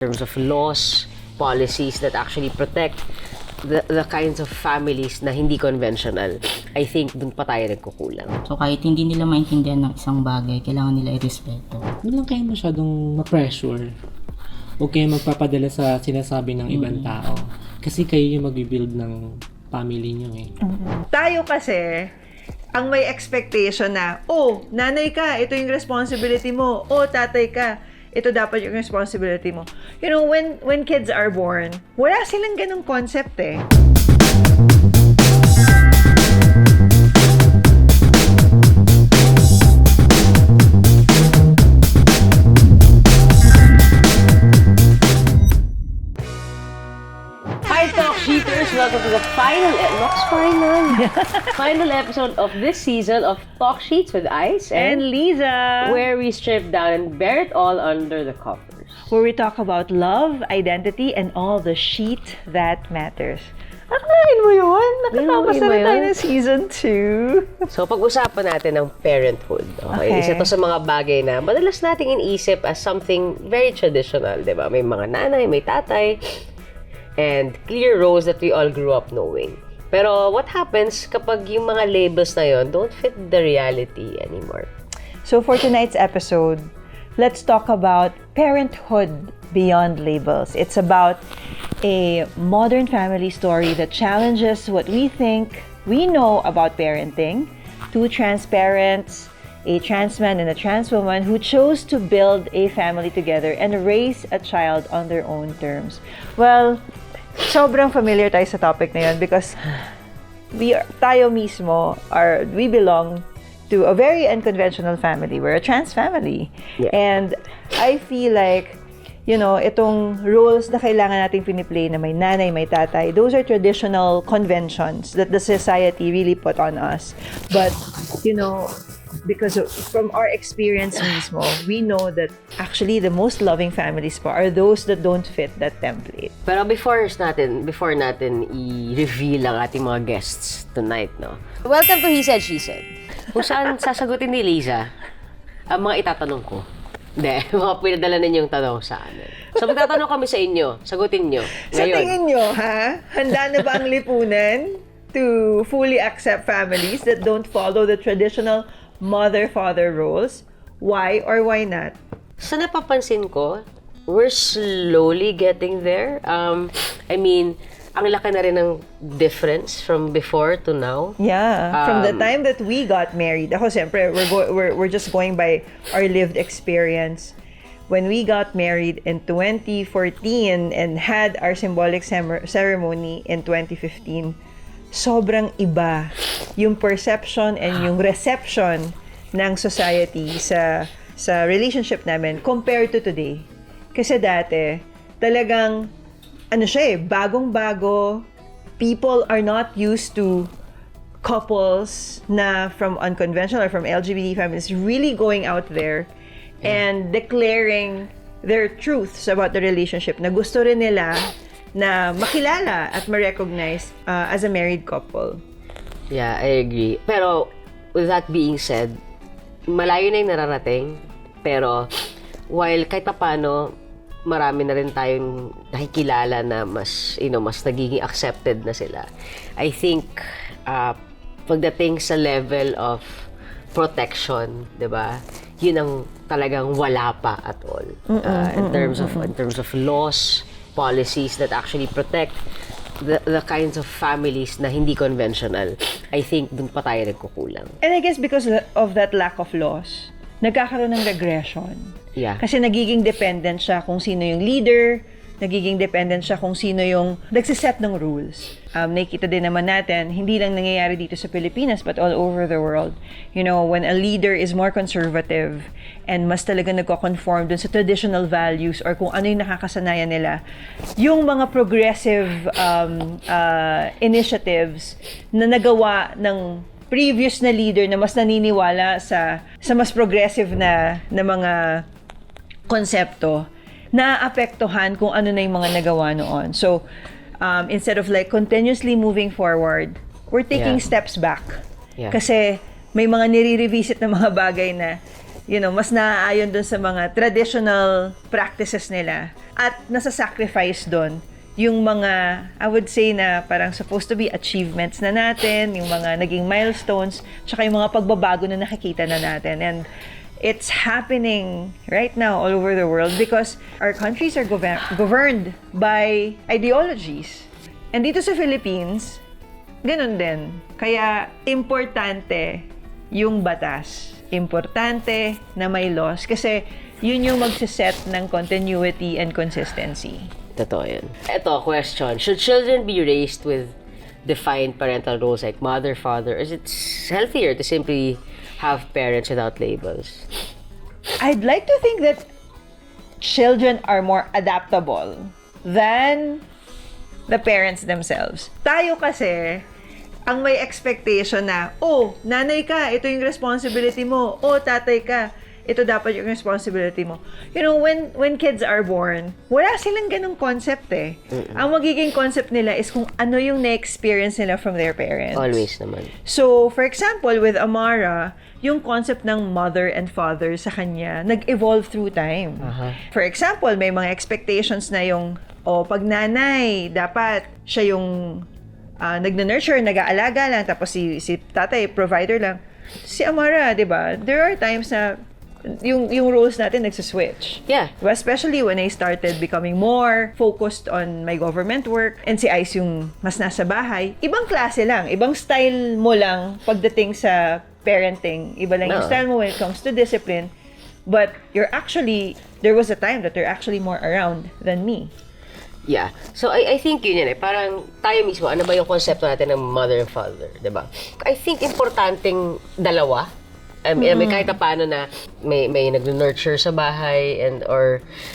terms of laws, policies that actually protect the kinds of families na hindi conventional, I think dun pa tayo nagkukulang. So kahit hindi nila maintindihan ng isang bagay, kailangan nila irespeto. Huwag lang kayo masyadong ma-pressure. Huwag kayo magpapadala sa sinasabi ng ibang tao. Kasi kayo yung mag-build ng family nyo eh. Tayo kasi, ang may expectation na, oh, nanay ka, ito yung responsibility mo. Oh, tatay ka, ito dapat yung responsibility mo. You know, when kids are born, wala silang ganung concept eh. Hi, Talk Sheeters! Welcome to the final episode of this season of Talk Sheets with Ice And Liza, where we strip down and bear it all under the covers. where we talk about love, identity, and all the shit that matters. Akalain mo yun? Nakatapos na rin tayo ng season 2. So, pag-usapan natin ng parenthood. Okay? Isa to sa mga bagay na madalas nating iniisip as something very traditional, di ba? May mga nanay, may tatay, and clear roles that we all grew up knowing. Pero what happens kapag yung mga labels na yun don't fit the reality anymore? So for tonight's episode, let's talk about parenthood beyond labels. It's about a modern family story that challenges what we think we know about parenting. Two trans parents, a trans man and a trans woman who chose to build a family together and raise a child on their own terms. Well, sobrang familiar tayo sa topic na yun because tayo mismo we belong to a very unconventional family. We're a trans family. Yeah. And I feel like, you know, itong roles na kailangan nating piniplay na may nanay, may tatay, those are traditional conventions that the society really put on us. But, you know, because from our experience mismo, we know that actually the most loving families pa are those that don't fit that template. Pero before natin i-reveal ang ating mga guests tonight, no? Welcome to He Said, She Said. Kung saan sasagutin ni Liza ang mga itatanong ko. Hindi, mga pinadala ninyong tanong sa amin. So magtatanong kami sa inyo, sagutin nyo. Sa Ngayon, tingin nyo, ha? Handa na ba ang lipunan to fully accept families that don't follow the traditional mother-father roles? Why or why not? sa napapansin ko, we're slowly getting there. I mean, ang laki na rin ng difference from before to now. Yeah, from the time that we got married. Ako, siyempre, we're just going by our lived experience. When we got married in 2014 and had our symbolic ceremony in 2015, sobrang iba yung perception and yung reception ng society sa relationship namin compared to today. Kasi dati, talagang, ano siya bagong-bago. People are not used to couples na from unconventional or from LGBT families really going out there and declaring their truths about the relationship na gusto rin nila na makilala at ma-recognize as a married couple. Yeah, I agree. Pero, with that being said, malayo na yung nararating. Pero, while kahit paano, marami na rin tayong nakikilala na mas nagiging accepted na sila. I think, pagdating sa level of protection, 'di ba? Yun ang talagang wala pa at all. In terms of laws, policies that actually protect the kinds of families na hindi conventional, I think dun pa tayo nagkukulang. And I guess because of that lack of laws, nagkakaroon ng regression. Yeah. Kasi nagiging dependent siya kung sino yung leader, nagiging dependent siya kung sino yung nagsiset ng rules. Nakikita din naman natin, hindi lang nangyayari dito sa Pilipinas but all over the world. You know, when a leader is more conservative and mas talaga nagko-conform dun sa traditional values or kung ano yung nakakasanayan nila, yung mga progressive initiatives na nagawa ng previous na leader na mas naniniwala sa mas progressive na mga konsepto, naapektuhan kung ano na yung mga nagawa noon. So, instead of like continuously moving forward, we're taking steps back. Yeah. Kasi may mga nire-revisit na mga bagay na mas naaayon dun sa mga traditional practices nila. At nasa-sacrifice dun yung mga, I would say na parang supposed to be achievements na natin, yung mga naging milestones, tsaka yung mga pagbabago na nakikita na natin. And it's happening right now all over the world because our countries are governed by ideologies. And dito sa Philippines, ganun din. Kaya importante yung batas. Importante na may laws kasi yun yung magsiset ng continuity and consistency. Totoo yun. Ito, question. Should children be raised with defined parental roles like mother, father, or is it healthier to simply have parents without labels? I'd like to think that children are more adaptable than the parents themselves. Tayo kasi, ang may expectation na, nanay ka, ito yung responsibility mo. Tatay ka, ito dapat yung responsibility mo. When kids are born, wala silang ganung concept eh. Ang magiging concept nila is kung ano yung na-experience nila from their parents. Always naman. So, for example, with Amara, yung concept ng mother and father sa kanya, nag-evolve through time. For example, may mga expectations na yung, pag nanay, dapat siya yung nag-nurture, nag-aalaga lang, tapos si tatay, provider lang. Si Amara, di ba? There are times na yung roles natin nagsiswitch. Yeah. Especially when I started becoming more focused on my government work and si Ice yung mas nasa bahay. Ibang klase lang. Ibang style mo lang pagdating sa parenting. Iba lang yung style mo when it comes to discipline. But there was a time that you're actually more around than me. Yeah. So, I think yun yan eh. Parang tayo mismo, ano ba yung konsepto natin ng mother and father, diba? I think importanteng dalawa. May kahit na paano na may nag-nurture sa bahay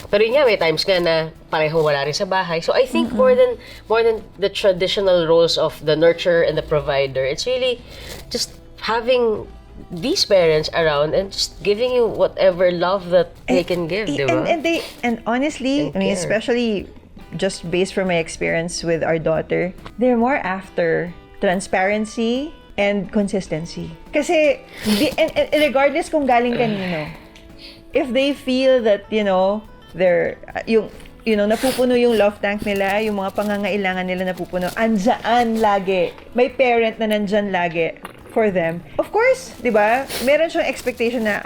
pero yun nga, may times nga na parehong wala rin sa bahay. So, I think more than the traditional roles of the nurturer and the provider, it's really just having these parents around and just giving you whatever love that they can give, diba? And honestly, I mean, especially just based from my experience with our daughter, they're more after transparency and consistency. Kasi, and regardless kung galing kanino, if they feel that, they're, napupuno yung love tank nila, yung mga pangangailangan nila napupuno, andyan lagi. May parent na nandyan lagi for them. Of course, di ba, meron siyang expectation na,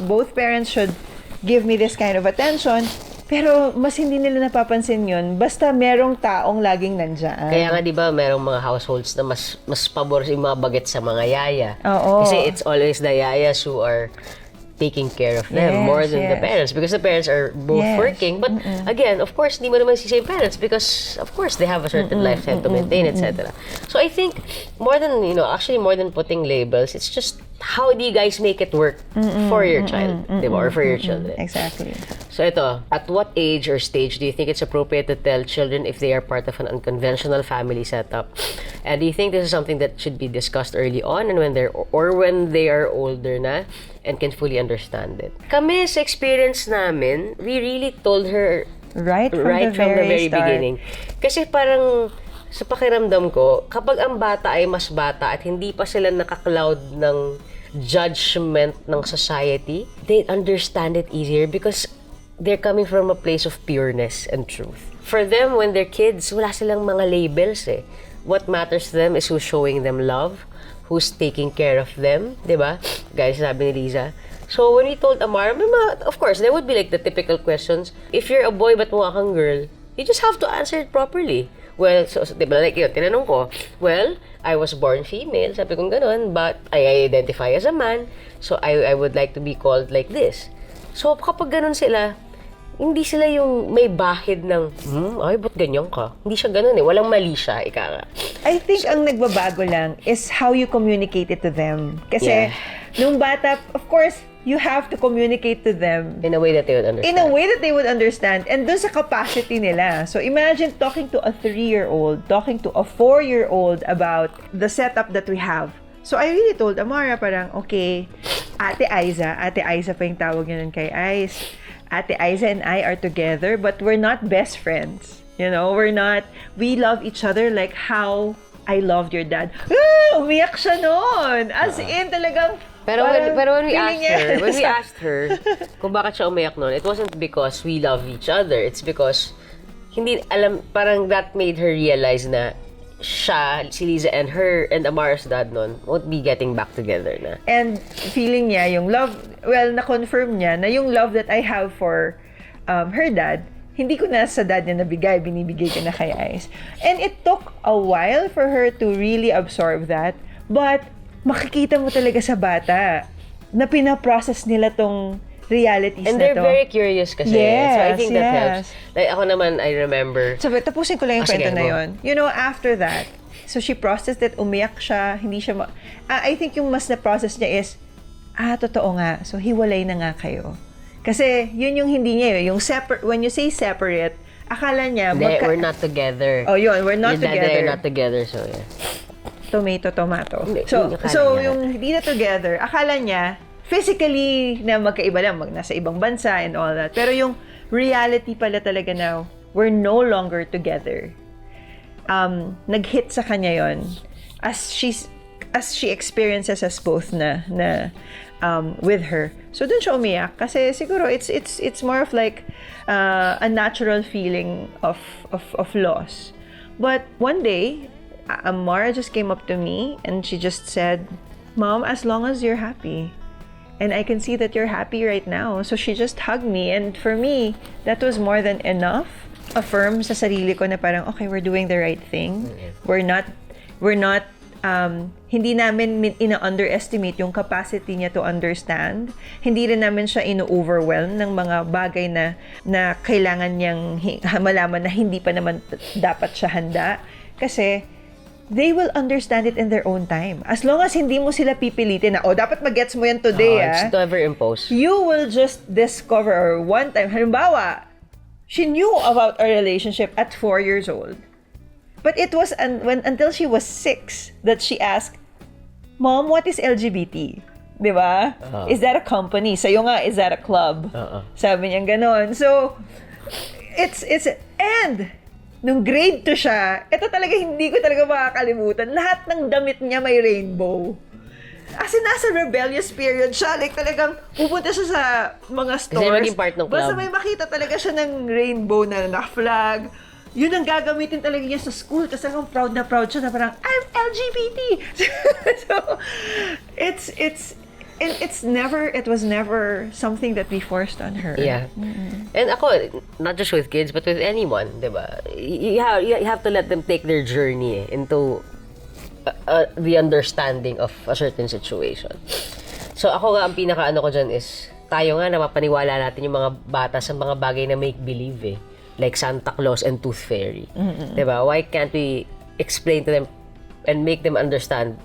both parents should give me this kind of attention. Pero mas hindi nila napapansin yun basta merong taong laging nandyan. Kaya nga, di ba, merong mga households na mas pabor yung mga bagets sa mga yaya. Oo. Kasi it's always the yayas who are taking care of them more than the parents because the parents are both working. But again, of course, hindi mo naman si same parents because of course they have a certain lifestyle to maintain, etc. So I think more than putting labels, it's just how do you guys make it work for your child, diba? Or for your children. Exactly. So ito, at what age or stage do you think it's appropriate to tell children if they are part of an unconventional family setup? And do you think this is something that should be discussed early on and when they are older na and can fully understand it? Kami sa experience namin, we really told her Right from the very start. beginning. Kasi parang sa pakiramdam ko, kapag ang bata ay mas bata at hindi pa sila nakakloud ng judgment ng society, they understand it easier because they're coming from a place of pureness and truth. For them, when they're kids, wala silang mga labels eh. What matters to them is who's showing them love, who's taking care of them, di ba? Guys, sabi ni Liza. So, when we told Amara, of course, there would be like the typical questions. If you're a boy but mukha kang girl, you just have to answer it properly. Well, so di ba, like yun, tinanong ko, well, I was born female, sabi kong ganun, but I identify as a man, so I would like to be called like this. So, kapag ganun sila, hindi sila yung may bahid ng, ay, ba't ganyan ka? Hindi siya ganun eh. Walang mali siya, ika nga. I think ang nagbabago lang is how you communicate it to them. Kasi, nung bata, of course, you have to communicate to them in a way that they would understand. In a way that they would understand. And dun sa capacity nila. So, imagine talking to a 3-year-old, talking to a 4-year-old about the setup that we have. So, I really told Amara parang, okay, Ate Aiza pa yung tawag niya nun kay Ice. Ate Aiza and I are together, but we're not best friends. We love each other like how I loved your dad. Umiyak siya nun! As in, talagang, Pero when we feeling asked her kung bakit siya umiyak noon, it wasn't because we love each other. It's because hindi alam, parang that made her realize na siya, si Liza and Amara's dad noon won't be getting back together na. And feeling niya yung love, well, na-confirm niya na yung love that I have for her dad, hindi ko na sa dad niya nabigay, binibigay ko na kay Ice. And it took a while for her to really absorb that, but makikita mo talaga sa bata na pinaprocess nila tong realities And na they're to. very curious kasi. Yes, So I think that yes. helps. Like ako naman, I remember. So, tapusin ko lang yung Sige, kwento na go. yon. You know, after that, so she processed it, umiyak siya, hindi siya I think yung mas na-process niya is, totoo nga, so hiwalay na nga kayo. Kasi, yun yung hindi niya yung when you say separate, akala niya, We're not together. Oh, yun, we're not Your dad and I together. are not together, so yeah. Tomato. Hindi, So, yung akala so niya. yung hindi na together, akala niya, physically na magkaiba lang, nasa ibang bansa and all that. Pero yung reality pala talaga na, we're no longer together. Nag-hit sa kanya yon as she experiences us both na with her. So dun siya umiyak kasi siguro it's more of like a natural feeling of loss. But one day, Amara just came up to me and she just said, "Mom, as long as you're happy." And I can see that you're happy right now. So she just hugged me. And for me, that was more than enough. Affirm sa sarili ko na parang, okay, we're doing the right thing. We're not, hindi namin ina-underestimate yung capacity niya to understand. Hindi rin namin siya ino-overwhelm ng mga bagay na kailangan niyang malaman na hindi pa naman dapat siya handa. Kasi, they will understand it in their own time. As long as hindi mo sila pipilitin na, dapat mag-gets mo yan today, It's never imposed. you will just discover, or one time, halimbawa, she knew about our relationship at 4 years old. But it was until she was 6 that she asked, "Mom, what is LGBT?" Diba? Is that a company? Sa'yo nga, is that a club? Sabi niya ganon. So, and nung grade 2 siya, ito talaga hindi ko talaga makakalimutan. Lahat ng damit niya may rainbow. As in, nasa rebellious period siya. Like, talagang pupunta siya sa mga stores. maging part ng club. Basta may makita talaga siya ng rainbow na flag. Yun ang gagamitin talaga niya sa school. Kasi talagang proud na proud siya na parang, I'm LGBT! So, it was never something that we forced on her. Yeah. And ako, not just with kids, but with anyone, di ba? You have to let them take their journey into the understanding of a certain situation. So ako nga, ang pinaka-ano ko dyan is, tayo nga, napapaniwala natin yung mga bata sa mga bagay na make-believe eh. Like Santa Claus and Tooth Fairy. Di ba? Why can't we explain to them and make them understand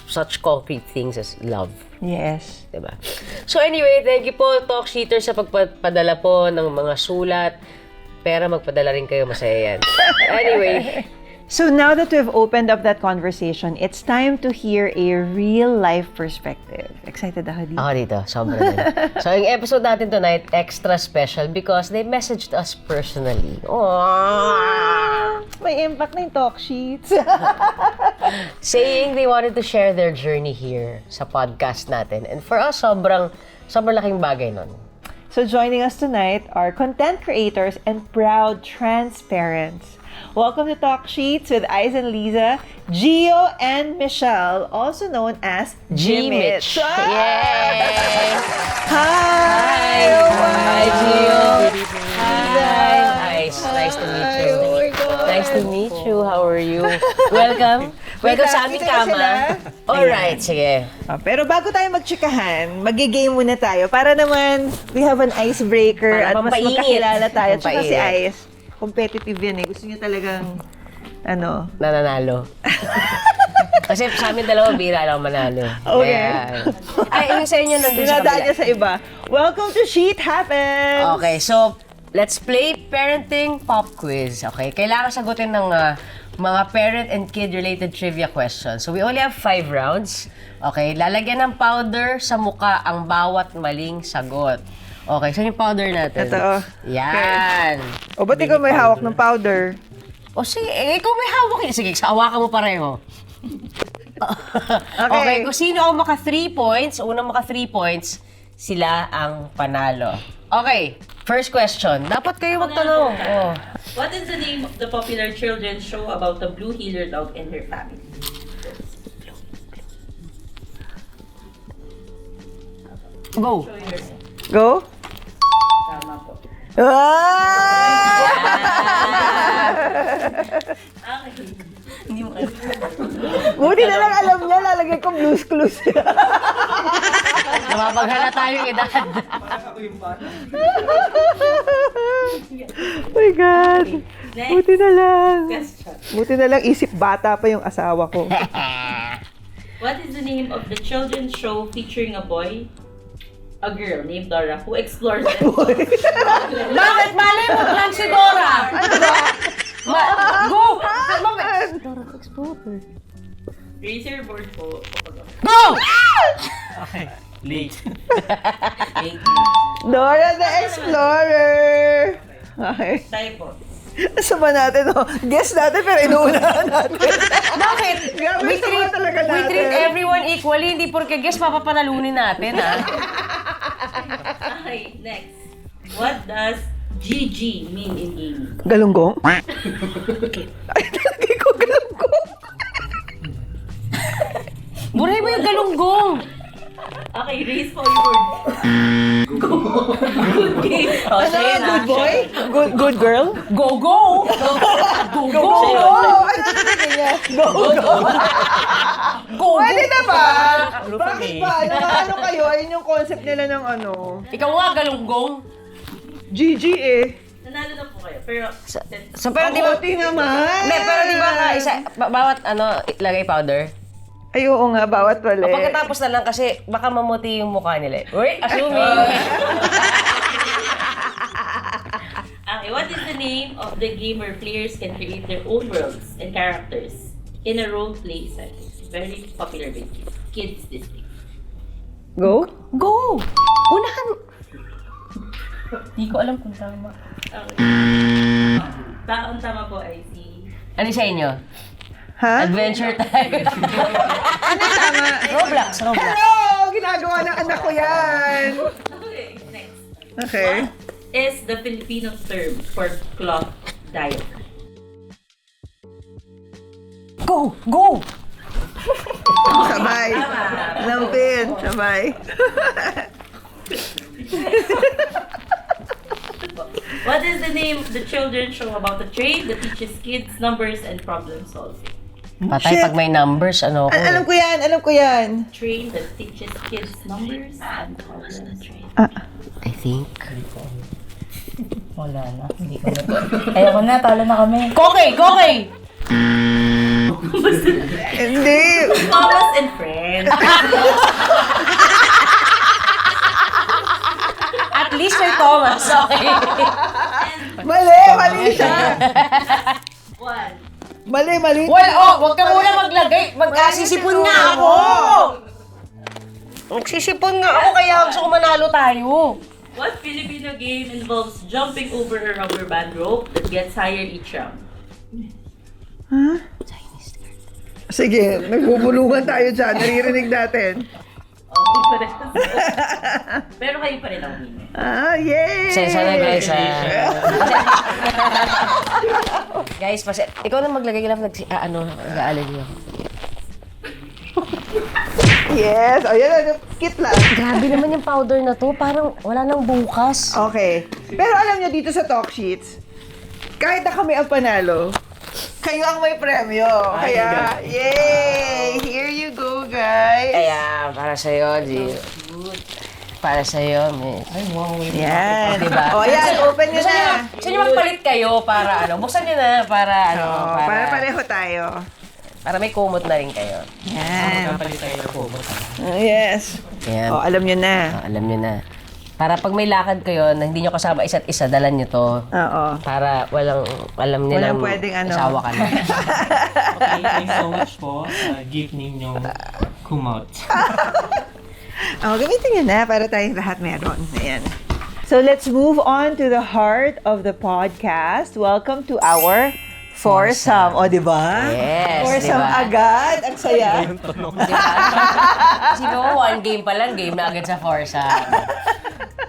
such concrete things as love? Yes. Diba? So anyway, thank you po, Talk Sheeter, sa pagpadala po ng mga sulat. Pero magpadala rin kayo, masaya yan. Anyway. So now that we've opened up that conversation, it's time to hear a real-life perspective. Excited ako dito. Ako dito, sobra din. So yung episode natin tonight, extra special because they messaged us personally. Aww! May impact na yung talk sheets. Saying they wanted to share their journey here sa podcast natin. And for us, sobrang laking bagay nun. So joining us tonight are content creators and proud trans parents. Welcome to Talk Sheets with Ice and Liza, Gio and Michelle, also known as G-Mitch. Ah! Yay! Hi! Hi, Gio. Hi. Nice to meet you. Oh my God. Nice to meet you. How are you? Welcome. Welcome sa aming Dito na sila. kama. Alright, sige. Pero bago tayo magtsikahan, mag-game muna tayo para naman we have an icebreaker Para at mas pampainit. magkakilala tayo. Tsaka si Pampainit. Ice, competitive yan eh. Gusto niya talagang, Nananalo. Kasi sa amin dalawa, bira lang manalo. Okay. Kaya, ay, yung sa inyo nandun sa dinadaan kabila. niya sa iba. Welcome to Sheet Happens! Okay, so, let's play parenting pop quiz. Okay, kailangan sagutin ng mga parent and kid-related trivia questions. So, we only have 5 rounds. Okay, lalagyan ng powder sa muka ang bawat maling sagot. Okay, so yung powder natin. Ito, Yan. O, ba't ikaw may hawak ng powder? O sige, ikaw may hawak. Sige, hawakan mo pareho. Okay, kung sino ang maka 3 points, unang maka 3 points, sila ang panalo. Okay, first question. Dapat kayo magtanong. Oh. What is the name of the popular children's show about the blue heeler dog and her family? Go. Show yours. Go? Tama po. Ah! Okay. Buti na lang alam niya, lalagay ko Blue's Clues. Napapaghala tayong edad. Oh my God. Next Buti na lang. question. Buti na lang isip bata pa yung asawa ko. What is the name of the children's show featuring a boy, a girl named Dora, who explores and Bakit? Malay mo lang si Dora! Go! Dora the Explorer. raise your board po. Go! Okay. Late. Dora the Explorer. Okay. Tayo po. Sama natin, oh. Guess natin, pero inuunahan natin. Bakit? Grabe, sama talaga We natin. treat everyone equally. Hindi porke guess papapanalunin natin, ha? Okay, next. What does GG mean in gaming? Galunggong? Ay, talagay ko galunggong. Buray mo yung galunggong! Okay, raise po your board. Good game. Oh, Ano, siya yun, ah. good boy? Good girl? Go, go! Go, go! Go! Ano talaga niya? Go, go! Go, Pwede go! na ba? Bakit ba? Ano kayo? Ayun yung concept nila ng ano. Ikaw nga, galunggong. GG eh. Nanalo na po kayo. Pero, So, pero di ba... Buti naman. Hindi, pero di ba nga, bawat lagay powder? Ay, oo nga, bawat O wali. pagkatapos na lang kasi baka mamuti yung mukha nila. Uy, assuming. okay, what is the name of the game where players can create their own worlds and characters in a role-play setting? Very popular with kids these days. Go? Go! Unahan! Hindi ko alam kung tama. Okay. Taon tama po ay si... Ano sa inyo? Ha? Adventure time. Ano tama? Roblox. Hello! Ginagawa ng anak ko yan. Okay, next. Okay. What is the Filipino term for cloth diet? Go! Go! Sabay. Lampin. Sabay. What is the name of the children's show about a train that teaches kids numbers and problem solving? Patay Shit. pag may numbers, ano ko. Alam ko yan. Alam ko yan. Train that teaches kids numbers and problem solving. I think. Wala na. Hindi ko na. Ayoko na, talo na kami. Kokey! Kokey! Hindi. Thomas and Friends. At least may Thomas. Okay. Mali. Mali siya. One. Mali. Well, wag ka muna maglagay. Magsisipon nga ako. Magsisipon nga ako kaya gusto ko manalo tayo. What Filipino game involves jumping over a rubber band rope that gets higher each round? Sige, nagbubulungan tayo dyan. Naririnig natin. Okay pa rin. Pero kayo pa rin ang winner. Yay! Sensya na guys. Guys, ikaw na maglagay lang nag-aalin niyo. Yes! O, yan. Kit lang. Grabe naman yung powder na to. Parang wala nang bukas. Okay. Pero alam nyo, dito sa talk sheets, kahit na kami ang panalo, kayo ang may premyo. Kaya, yay! Here you go, guys. Kaya, para sa'yo, G. Para sa'yo, miss. Ay, wow. Yan. Diba? O, yan. Open nyo na. Gusto niyo magpalit kayo para Buksan niyo na para Para pareho tayo. Para may kumot na rin kayo. Yan. Kapalit tayo ng kumot. Yes. Yan. O, alam nyo na. Alam niyo na. Para pag may lakad kayo na hindi niyo kasama isa't isa, dalan niyo to. Oo. Para alam nila Walang pwedeng asawa ka na. Okay, thanks so much po sa gift ninyong kumot. Gamitin nyo na para tayong lahat meron. Ayan. So let's move on to the heart of the podcast. Welcome to our Foursome. O, di ba? Yes, Foursome di ba? agad. Ang saya. Sino mo, one game pa lang, game na agad sa Forza.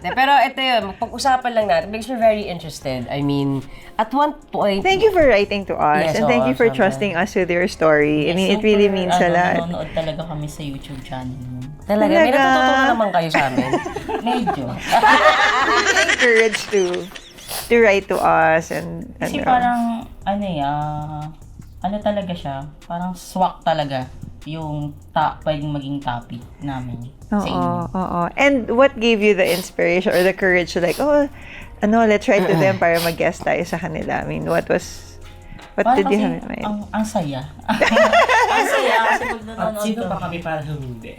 Pero ito yun, pag-usapan lang natin, makes me very interested. I mean, at one point... Thank you for writing to us. Yes, and thank oo, you for sobra. trusting us with your story. I mean, it really means a lot. Nanonood talaga kami sa YouTube channel mo. Talaga, may natututunan naman kayo sa amin. Medyo. Encourage to write to us and Kasi parang, ano talaga siya, parang swak talaga yung pwedeng maging topic namin sa inyo. Oo. And what gave you the inspiration or the courage to like, let's write to them para mag-guest tayo sa kanila? I mean, what Parang did you kasi have in mind? ang saya. Ang saya kasi pag At nanonood sino ka. pa kami para humindi?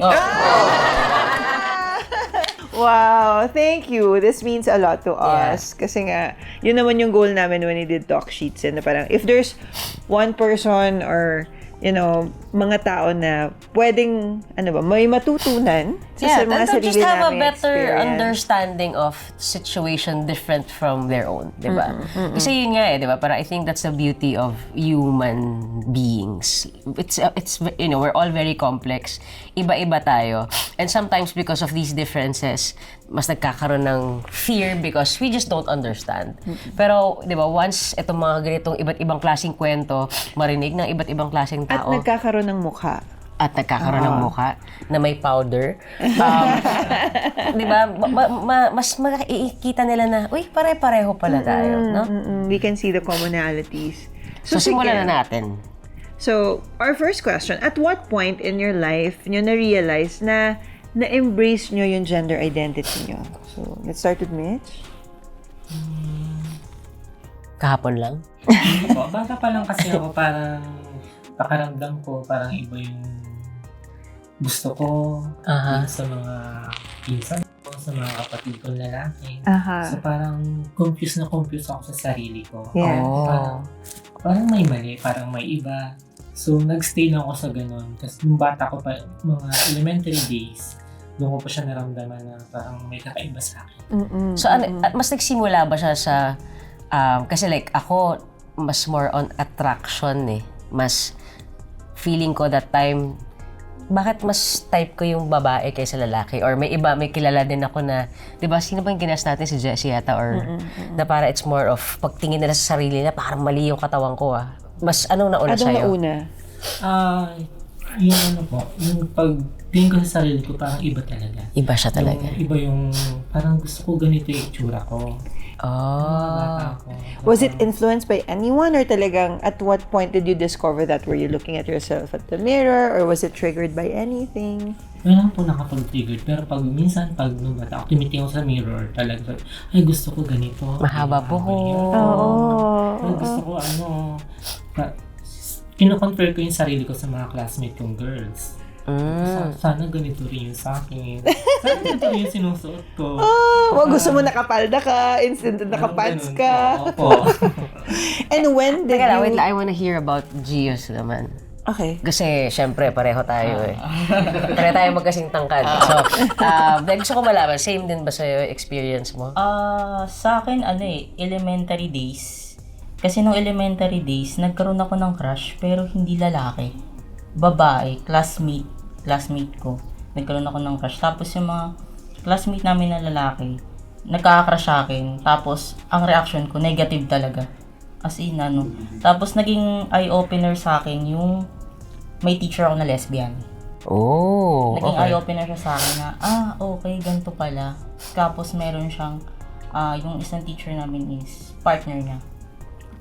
Wow, thank you. This means a lot to us. Kasi nga, yun naman yung goal namin when we did talk sheets. And parang, if there's one person or, mga tao na pwedeng, may matutunan sa mga they'll sarili just have a naming better experience. understanding of situation different from their own, di ba? Kasi yun nga di ba? Parang I think that's the beauty of human beings. It's we're all very complex. Iba-iba tayo. And sometimes because of these differences, mas nagkakaroon ng fear because we just don't understand. Pero, di ba, once itong mga ganitong iba't ibang klaseng kwento, marinig ng iba't ibang klaseng At tao, nagkakaroon ng mukha. at nagkakaroon ng mukha na may powder. Di ba? Mas makikita nila na, uy, pare-pareho pala tayo, no? We can see the commonalities. So, simulan na natin. So, our first question, at what point in your life nyo na-realize na na-embrace nyo yung gender identity nyo? So, let's start with Mitch. Kahapon lang. Bata pa lang kasi ako, parang pakaramdam ko, parang iba yung gusto ko sa mga pinsan ko, sa mga kapatid kong lalaki. So parang confused ako sa sarili ko. Yeah. Parang may mali, parang may iba. So nagstay lang ako sa ganun. Kasi nung bata ko pa, mga elementary days, doon ko pa siya naramdaman na parang may kakaiba sa akin. So, mas nagsimula ba siya sa, kasi like ako, mas more on attraction eh. Mas feeling ko that time, bakit mas type ko yung babae kaysa lalaki? Or may kilala din ako na, di ba, sino ba yung ginas natin? Si Jessie yata? Or na para it's more of, pagtingin nila sa sarili na, parang mali yung katawan ko ah. Mas anong nauna sa'yo? Anong nauna? Yung yung pagtingin ko sa sarili ko, parang iba talaga. Iba siya talaga. Iba yung, parang gusto ko ganito yung itsura ko. Bata ko. Was it influenced by anyone or talagang at what point did you discover that? Were you looking at yourself at the mirror or was it triggered by anything? Wala po nakapag-trigger. Pero minsan, pag nung bata ako, tumitingin ako sa mirror, talaga, ay gusto ko ganito. Mahaba po ko. Ay, gusto ko kino-compare ko yung sarili ko sa mga classmate kong girls. Sana ganito rin yung sa akin. Sana ganito rin yung sinusuot ko. Gusto mo nakapalda ka, instant nakapants ka. Opo. And when did Teka lang, you... wait lang, I wanna hear about Gios naman. Okay. Kasi, syempre, pareho tayo eh. Pareho tayo magkasing tangkad. So, gusto ko malaman, same din ba sa'yo experience mo? Sa akin, elementary days. Kasi nung elementary days, nagkaroon ako ng crush, pero hindi lalaki. Babae, classmate ko. Nagkaroon ako ng crush. Tapos yung mga classmate namin na lalaki, nagkaka-crush sa akin. Tapos, ang reaction ko, negative talaga. As in, Tapos, naging eye-opener sa akin yung may teacher ako na lesbian. Naging eye-opener siya sa akin na, okay, ganito pala. Tapos, meron siyang, yung isang teacher namin is partner niya.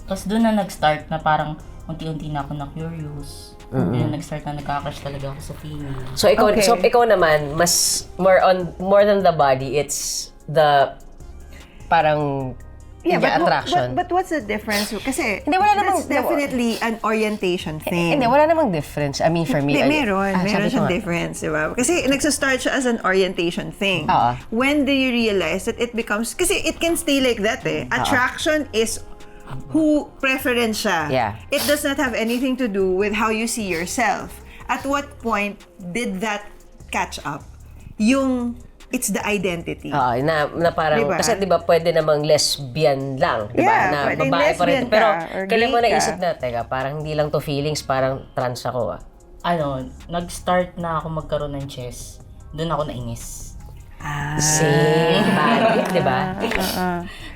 Tapos, doon na nag-start na parang unti-unti na ako na-curious. Doon nag-start na nagka-crush talaga ako sa female. So ikaw naman, mas more than the body, it's the parang attraction. But what's the difference? Kasi wala that's definitely an orientation thing. Hindi, wala namang difference. I mean, for me... Meron sabi ko siyang nga. difference, di ba? Kasi nagsa-start siya as an orientation thing. When do you realize that it becomes... Kasi it can stay like that eh. Attraction is who preference siya. Yeah. It does not have anything to do with how you see yourself. At what point did that catch up? Yung it's the identity. Na parang, Diba? kasi diba pwede namang lesbian lang, diba? Yeah, Na pwedeng babae pa rin. lesbian Pero ka or kailan mo gay ka. naisip na, teka, parang hindi lang to feelings, parang trans ako Nag-start na ako magkaroon ng chess. Doon ako nainis. Same. Bakit, diba?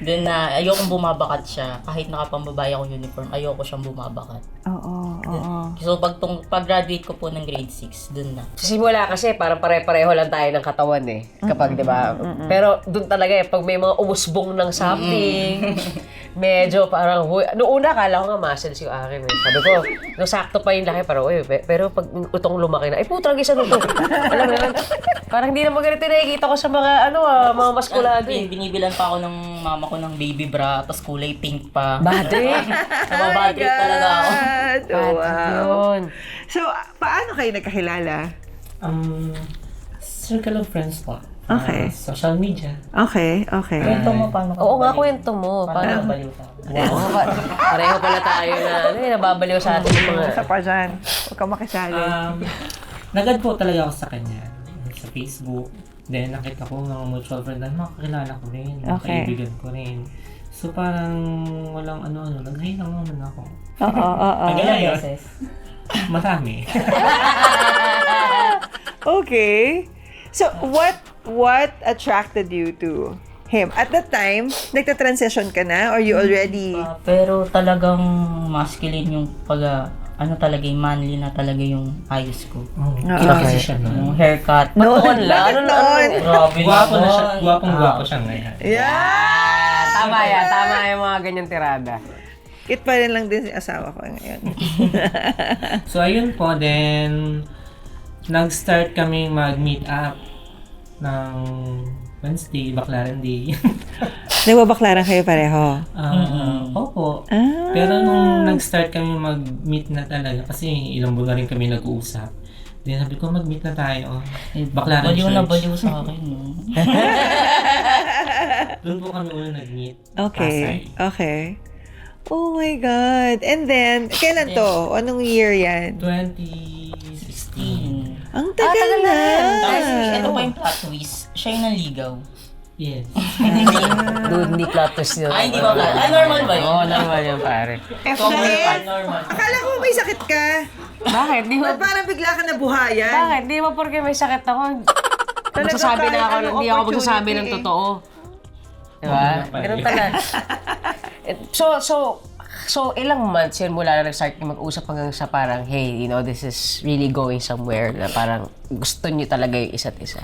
Doon na ayokong bumabakat siya. Kahit nakapambabae akong uniform, ayoko siyang bumabakat. Oo. So pag-graduate ko po ng grade 6, doon na. Sa simula kasi parang pare-pareho lang tayo ng katawan eh. Kapag, di ba? Pero doon talaga eh, pag may mga umusbong ng something, medyo parang, noong una akala ko nga muscles yung akin eh. Sabi ko, nung sakto pa yung laki, parang, pero pag utong lumaki na, putang isa to. Alam mo naman, parang hindi na ganito nakikita ko sa mga, mga maskulado eh. Binibilan pa ako ng mama ko ng baby bra, tapos kulay pink pa. Bate! Bad trip talaga ako. Wow. Yun. So, paano kayo nagkakilala? Circle of friends po. Okay. Social media. Okay. Kwento mo paano ka Oo nga, nabaliw? kwento mo. Paano nabaliw ka? Oo, pareho pala tayo na, nababaliw sa atin yung mga... Isa pa dyan. Huwag ka makisali. Nagad po talaga ako sa kanya. Sa Facebook. Then nakita ko mga mutual friend na makakilala ko rin. Okay. Kaibigan ko rin. So parang walang ano-ano. Nag-hi lang naman ako. Oo. Pagkaya Beses. marami. Okay. So, what attracted you to him? At that time, nagta-transition ka na or you already... Pero talagang masculine yung talaga yung manly na talaga yung ayos ko. Kasi siya Yung no. haircut. Noon lang. Grabe Gwapo na siya. naman. Gwapong-gwapo siya ngayon. Yeah! Tama yung mga ganyang tirada. It pa rin lang din si asawa ko ngayon. So ayun po, then nag-start kami mag-meet up ng Wednesday, Baclaran Day. Nagbabaklaran kayo pareho? Opo. Ah. Pero nung nag-start kami mag-meet na talaga, kasi ilang buwan na rin kami nag-uusap, then sabi ko mag-meet na tayo. Baclaran Baliw na Church. baliw sa akin. No? Doon po kami una nag-meet. Okay. Pasay. Okay. Oh my God. And then, kailan to? Anong year yan? 2016. Ang tagal na. Tapos ito pa yung plot twist. Siya yung nanligaw. Yes. Dude, hindi plot twist yun. Ay, hindi ba plot? Ay, normal ba yun? Oo, normal yun, pare. FDF. Normal. Akala ko may sakit ka. Bakit? Di ba? Ba't parang bigla ka nabuhayan? Bakit? Di ba porque may sakit ako? Magsasabi na ako, kahit hindi ako anong magsasabi ng opportunity totoo. Diba? Ganun talaga. So, ilang months yun mula na nag-start yung mag-usap hanggang sa parang, hey, this is really going somewhere na parang gusto nyo talaga yung isa't isa.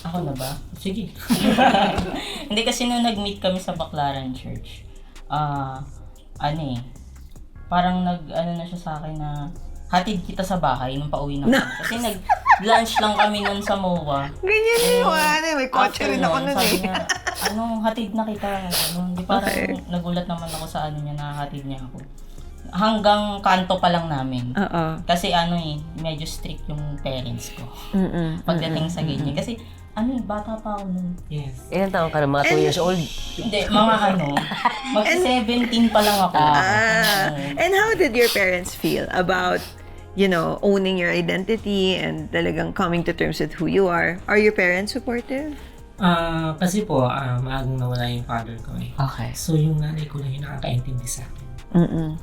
Ako na ba? Sige. Hindi kasi nung nag-meet kami sa Baclaran Church, parang na siya sa akin na hatid kita sa bahay nung pauwi na kami. Kasi nag-lunch lang kami nun sa MOA. Ganyan yung may kotse rin ako nun sabi eh. niya, hatid na kita. Di parang nagulat naman ako sa niya na hatid niya ako. Hanggang kanto pa lang namin. Oo. Kasi medyo strict yung parents ko. Pagdating sa ganyan. Kasi bata pa ako nun. Yes. Ilan taon ka na? Mga 2 years old? Hindi, mga mag-17 pa lang ako. And how did your parents feel about, owning your identity and talagang coming to terms with who you are? Are your parents supportive? Kasi po, maagang nawala yung father ko eh. Okay. So yung nanay ko lang yung nakakaintindi sa akin. Mm-mm.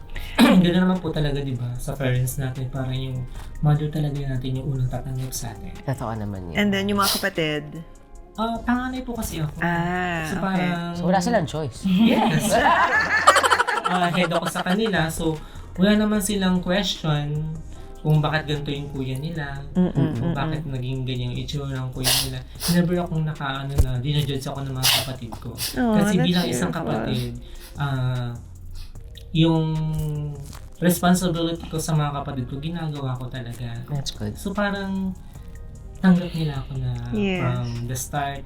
Ganoon naman po talaga, di ba? Sa parents natin, parang yung mother talaga natin yung unang tatanggap sa atin. Totoo naman yun. And then yung mga kapatid? Panganay po kasi ako. So Okay. parang... So, wala silang choice. Yes! Head ako sa kanila. So, wala naman silang question kung bakit ganito yung kuya nila. Kung bakit naging ganyan yung itsura ng kuya nila. Never akong dinajudge ako ng mga kapatid ko. Kasi that's bilang isang beautiful. kapatid, yung responsibility ko sa mga kapatid ko, ginagawa ko talaga. That's good. So parang tanggap nila ako na Yes. from the start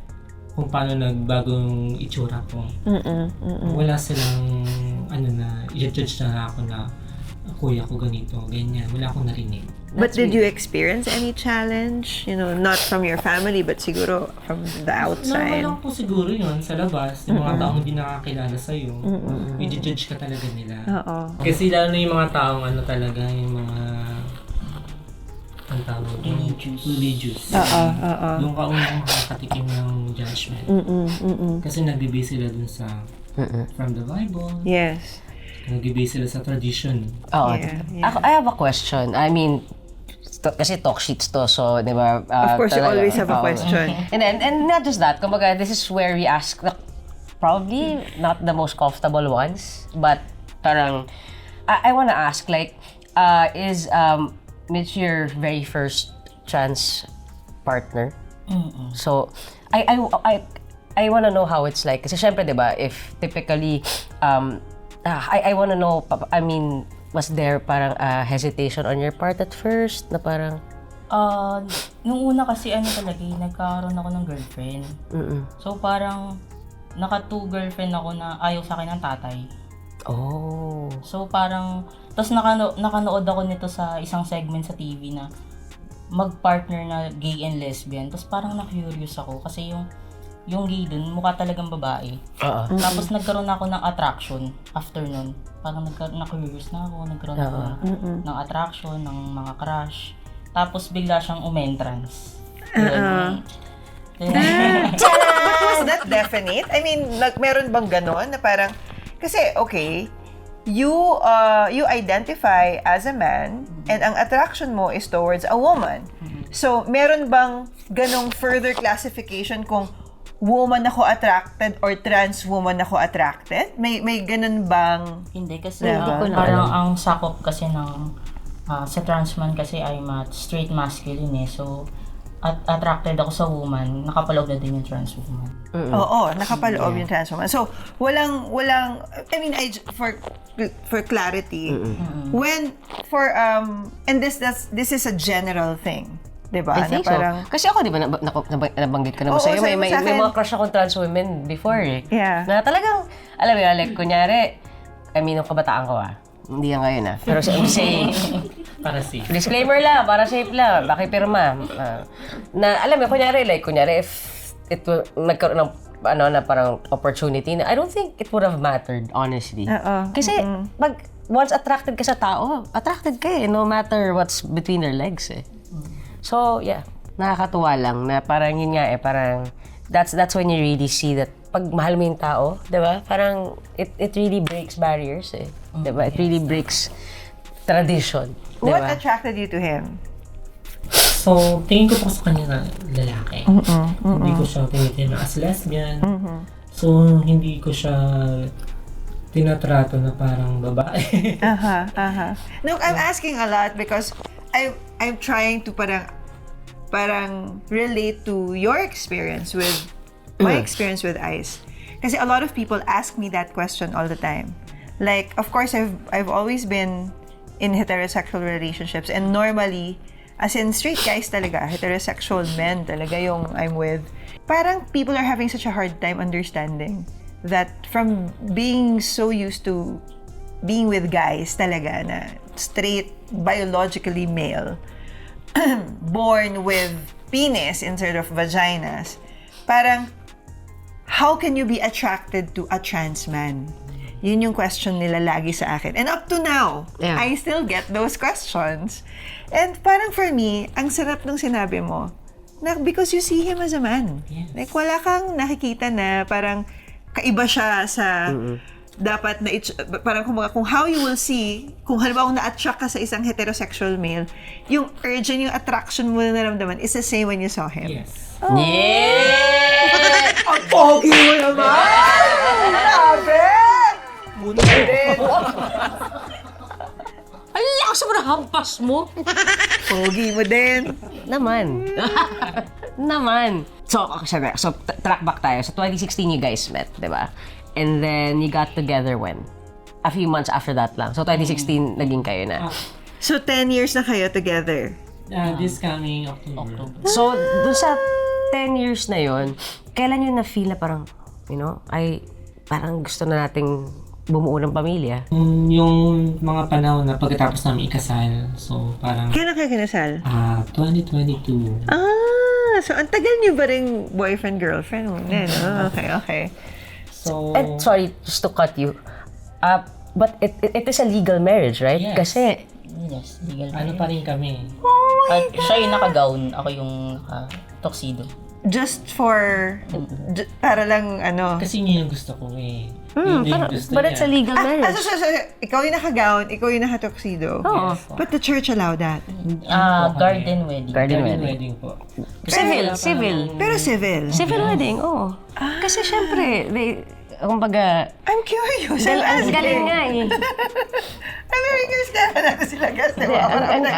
kung paano nagbago yung itsura ko. Wala silang i-judge na ako na kuya ko ganito, ganyan. Wala akong narinig. But did you experience any challenge? Not from your family, but siguro from the Normal outside? lang po siguro yun sa labas. Yung mga taong hindi nakakilala sa'yo, i-judge ka talaga nila. Oo. Kasi lalo na yung mga taong talaga, yung mga ang tawag, Religious. religious. Doon ka unang makakatikim ng judgment. Kasi nagbe-base sila dun sa from the Bible. Yes. Nagbe-base sila sa tradition. Oo. Yeah. I have a question. I mean, kasi talk sheets to, so, di ba? Of course, you talaga- always have a oo. question. And not just that, kumbaga, this is where we ask probably not the most comfortable ones, but parang, I wanna ask, like, is Mitch your very first trans partner? So, I wanna know how it's like. Kasi syempre, di ba, if typically, I wanna know, I mean, was there parang hesitation on your part at first? Na parang, Nung una kasi talaga nagkaroon ako ng girlfriend. So parang naka-2 girlfriend ako na ayaw sa akin ng tatay. oh, So parang, tapos nakanood ako nito sa isang segment sa TV na mag-partner na gay and lesbian. Tapos parang na-curious ako kasi yung gay dun mukha talagang babae. Tapos nagkaroon ako ng attraction after nun. Parang na-curious na ako, nagkaroon ako ng attraction, ng mga crush. Tapos bigla siyang umentrance. But was that definite? I mean, meron bang ganon na parang, kasi, okay, you identify as a man and ang attraction mo is towards a woman. So, meron bang ganong further classification kung woman ako attracted or trans woman ako attracted? May ganun bang... Hindi kasi Hindi ko na parang ang sakop kasi ng sa trans man kasi I'm a straight masculine eh. So attracted ako sa woman, nakapaloob na din yung trans woman. Oo, nakapaloob yung trans woman. So, walang, I mean, for clarity, when, and this is a general thing, diba? I think na parang, so. Kasi ako, di ba, nabanggit ko naman Oo, sa'yo, sa'yo may sa akin. mga crush akong trans women before eh. Yeah. Na talagang, alam mo yun, like, kunyari, I mean, nung kabataan ko hindi yan ngayon pero I'm saying, Para safe. disclaimer lang, para safe lang, pakipirma. Na, alam mo, kunyari, if it nagkaroon ng, na parang opportunity na, I don't think it would have mattered, honestly. Kasi, once attracted ka sa tao, attracted ka eh, no matter what's between their legs eh. So, yeah, nakakatuwa lang na parang yun nga eh, parang, that's when you really see that pag mahal mo yung tao, di ba? Parang, it really breaks barriers eh. Di ba? It really breaks tradition. Di what ba? attracted you to him? So, tingin ko po sa kanya na lalaki. Hindi ko siya tinitin as lesbian. So, hindi ko siya tinatrato na parang babae. No, I'm asking a lot because I'm trying to parang relate to your experience with my experience with Ice. Kasi a lot of people ask me that question all the time. Like, of course, I've always been in heterosexual relationships and normally, as in straight guys talaga, heterosexual men talaga yung I'm with. Parang people are having such a hard time understanding that from being so used to being with guys talaga na straight, biologically male, born with penis instead of vaginas, parang how can you be attracted to a trans man? Yun yung question nila lagi sa akin. And up to now, Yeah. I still get those questions. And parang for me, ang sarap nung sinabi mo, na because you see him as a man. Yes. Like, wala kang nakikita na parang kaiba siya sa dapat na parang kung how you will see, kung halimbawa na-attract ka sa isang heterosexual male, yung urge and yung attraction mo na naramdaman is the same when you saw him. Yes. Yeah! Ang pogi mo naman! Grabe! Muna din! Ang lakas mo na hampas mo! Pogi mo din! Naman. Naman. So, track back tayo. So, 2016 you guys met, di ba? And then, you got together when? A few months after that lang. So, 2016, naging kayo na. So, 10 years na kayo together. This coming October. So, doon sa 10 years na yon, kailan yun na-feel na parang, parang gusto na nating bumuo ng pamilya? Yung mga panahon na pagkatapos namin ikasal, so parang Kailan kayo kinasal? 2022. So ang tagal niyo ba rin boyfriend-girlfriend muna, no? Okay. So, And sorry, just to cut you, but it is a legal marriage, right? Yes. Kasi, Yes, legal. ano pa rin kami? At siya yung naka-gown, ako yung naka-tuxedo. Just for, para lang, Kasi yun yung gusto ko eh. Yun yung gusto But niya. it's a legal marriage. ikaw yung naka-gown, ikaw yung naka-tuxedo. Oo. But the church allowed that. Garden wedding. Garden Garden wedding. wedding po. Civil. Pero civil. Civil wedding, oo. Kasi syempre, kumbaga, I'm curious. ang galing nga eh. I'm very curious kaya natin sila guys. Hindi,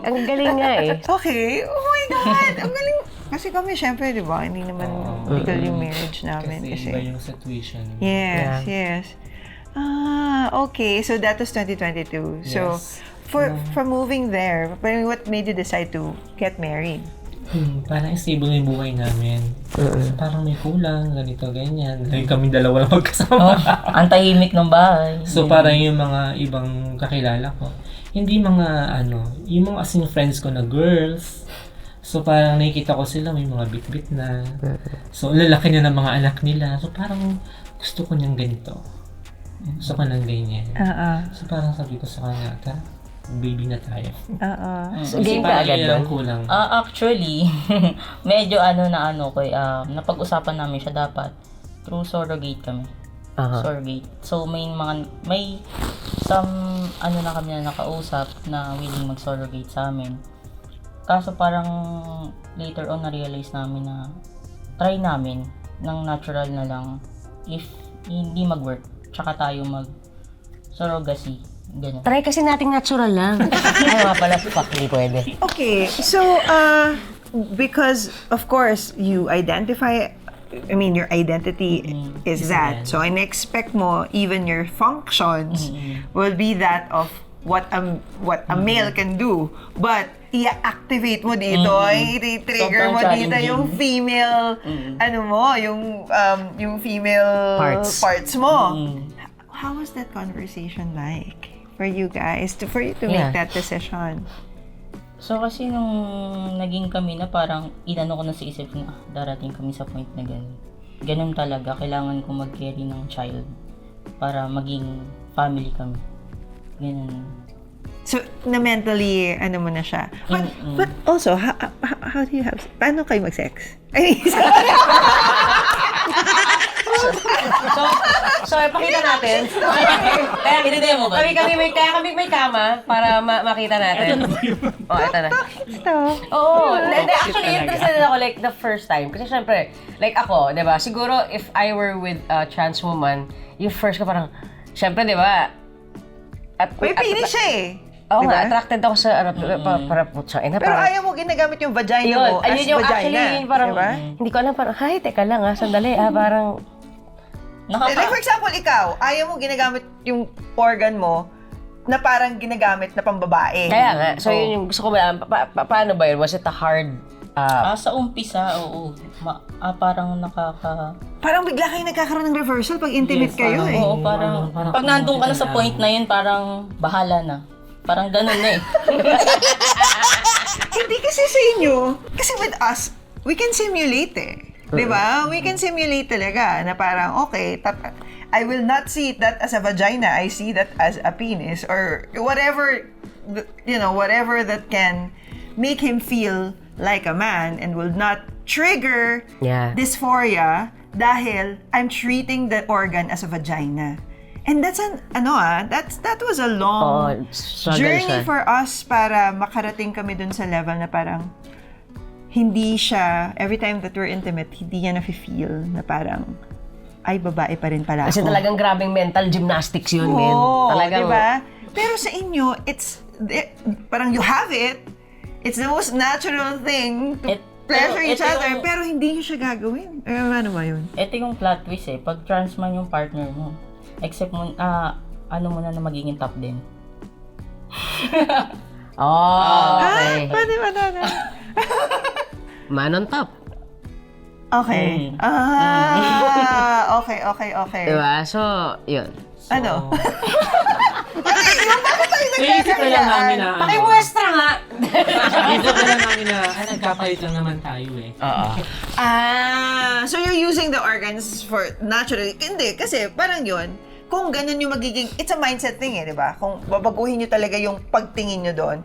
ang galing nga eh. Okay. Oh my God. Ang galing. Kasi kami, syempre, di ba? Hindi naman legal yung marriage namin. Kasi iba yung situation. Yes, yes. Okay. So that was 2022. So, Yes. from moving there, what made you decide to get married? Parang stable yung buhay namin. So, parang may kulang, ganito, ganyan. Dahil kami dalawa lang magkasama. Ang tahimik ng bahay. So, parang yung mga ibang kakilala ko, hindi mga yung mga asing friends ko na girls. So, parang nakikita ko sila, may mga bit-bit na. So, lalaki na ng mga anak nila. So, parang gusto ko niyang ganito. Gusto ko nang ganyan. So, parang sabi ko sa kanya, baby na tayo. So, game ka agad yun ang doon? kulang. Actually, medyo napag-usapan namin siya dapat. Through surrogate kami. Surrogate. So, may some na kami na nakausap na willing mag-surrogate sa amin. Kaso parang later on na-realize namin na try namin ng natural na lang if hindi mag-work. Tsaka tayo mag-surrogacy. Ganun. Try kasi nating natural lang. Ay, nga pala, fuck, hindi pwede. Okay. So, because, of course, you identify, your identity is that. So, in-expect mo, even your functions will be that of what a male can do. But, i-activate mo dito, i-trigger mo dito yung female, yung female parts mo. How was that conversation like for you guys, for you to make that decision? So kasi nung naging kami na parang inano ko na sa isip na darating kami sa point na ganun. Ganun talaga, kailangan ko mag-carry ng child para maging family kami. Ganun. So, na mentally, mo na siya. But also, how do you have, paano kayo mag-sex? So, ipakita natin. Kaya kinidemo ba? Kami may kama para makita natin. Ito na. Oo. Actually, interested ako like the first time. Kasi syempre, like ako, di ba? Siguro, if I were with a trans woman, yung first ko parang, syempre, di ba? May penis siya eh. Oo diba? nga, attracted ako sa, para putsang ina. Pero ayaw mo ginagamit yung vagina mo as yung vagina. actually, yun parang, diba? hindi ko alam, parang, hay, teka lang sandali, parang, Like for example, ikaw, ayaw mo ginagamit yung organ mo na parang ginagamit na pambabae. kaya nga, so yun yung gusto ko malaman, paano ba yun? Was it a hard, sa umpisa, oo. Parang Parang bigla kayo nagkakaroon ng reversal pag intimate kayo eh. Oo, parang pag nandun ka na sa point na yun, parang bahala na. Parang ganun na eh. Hindi kasi sa inyo, kasi with us, we can simulate eh. Diba? We can simulate talaga na parang, okay, I will not see that as a vagina, I see that as a penis or whatever, whatever that can make him feel like a man and will not trigger dysphoria dahil I'm treating the organ as a vagina. And that's that was a long journey for us para makarating kami dun sa level na parang hindi siya, every time that we're intimate, hindi niya nafe-feel na parang, ay, babae pa rin pala ako. kasi talagang grabing mental gymnastics yun, men. Talagang, diba? Pero sa inyo, parang you have it, it's the most natural thing to pleasure each other, pero hindi niyo siya gagawin. Ano ba yun? Ito yung plot twist eh. Pag trans man yung partner mo, except mo, mo na magiging top din. okay. Pwede ba na? Man on top. Okay. Okay. Diba? So, yun. Ano? Naisip na lang namin na, Pakimuestra nga! naisip na lang namin na, nagkapalit lang naman tayo eh. So you're using the organs for naturally. Hindi, kasi parang yun, kung ganun yung magiging, it's a mindset thing eh, di ba? Kung babaguhin nyo talaga yung pagtingin nyo doon,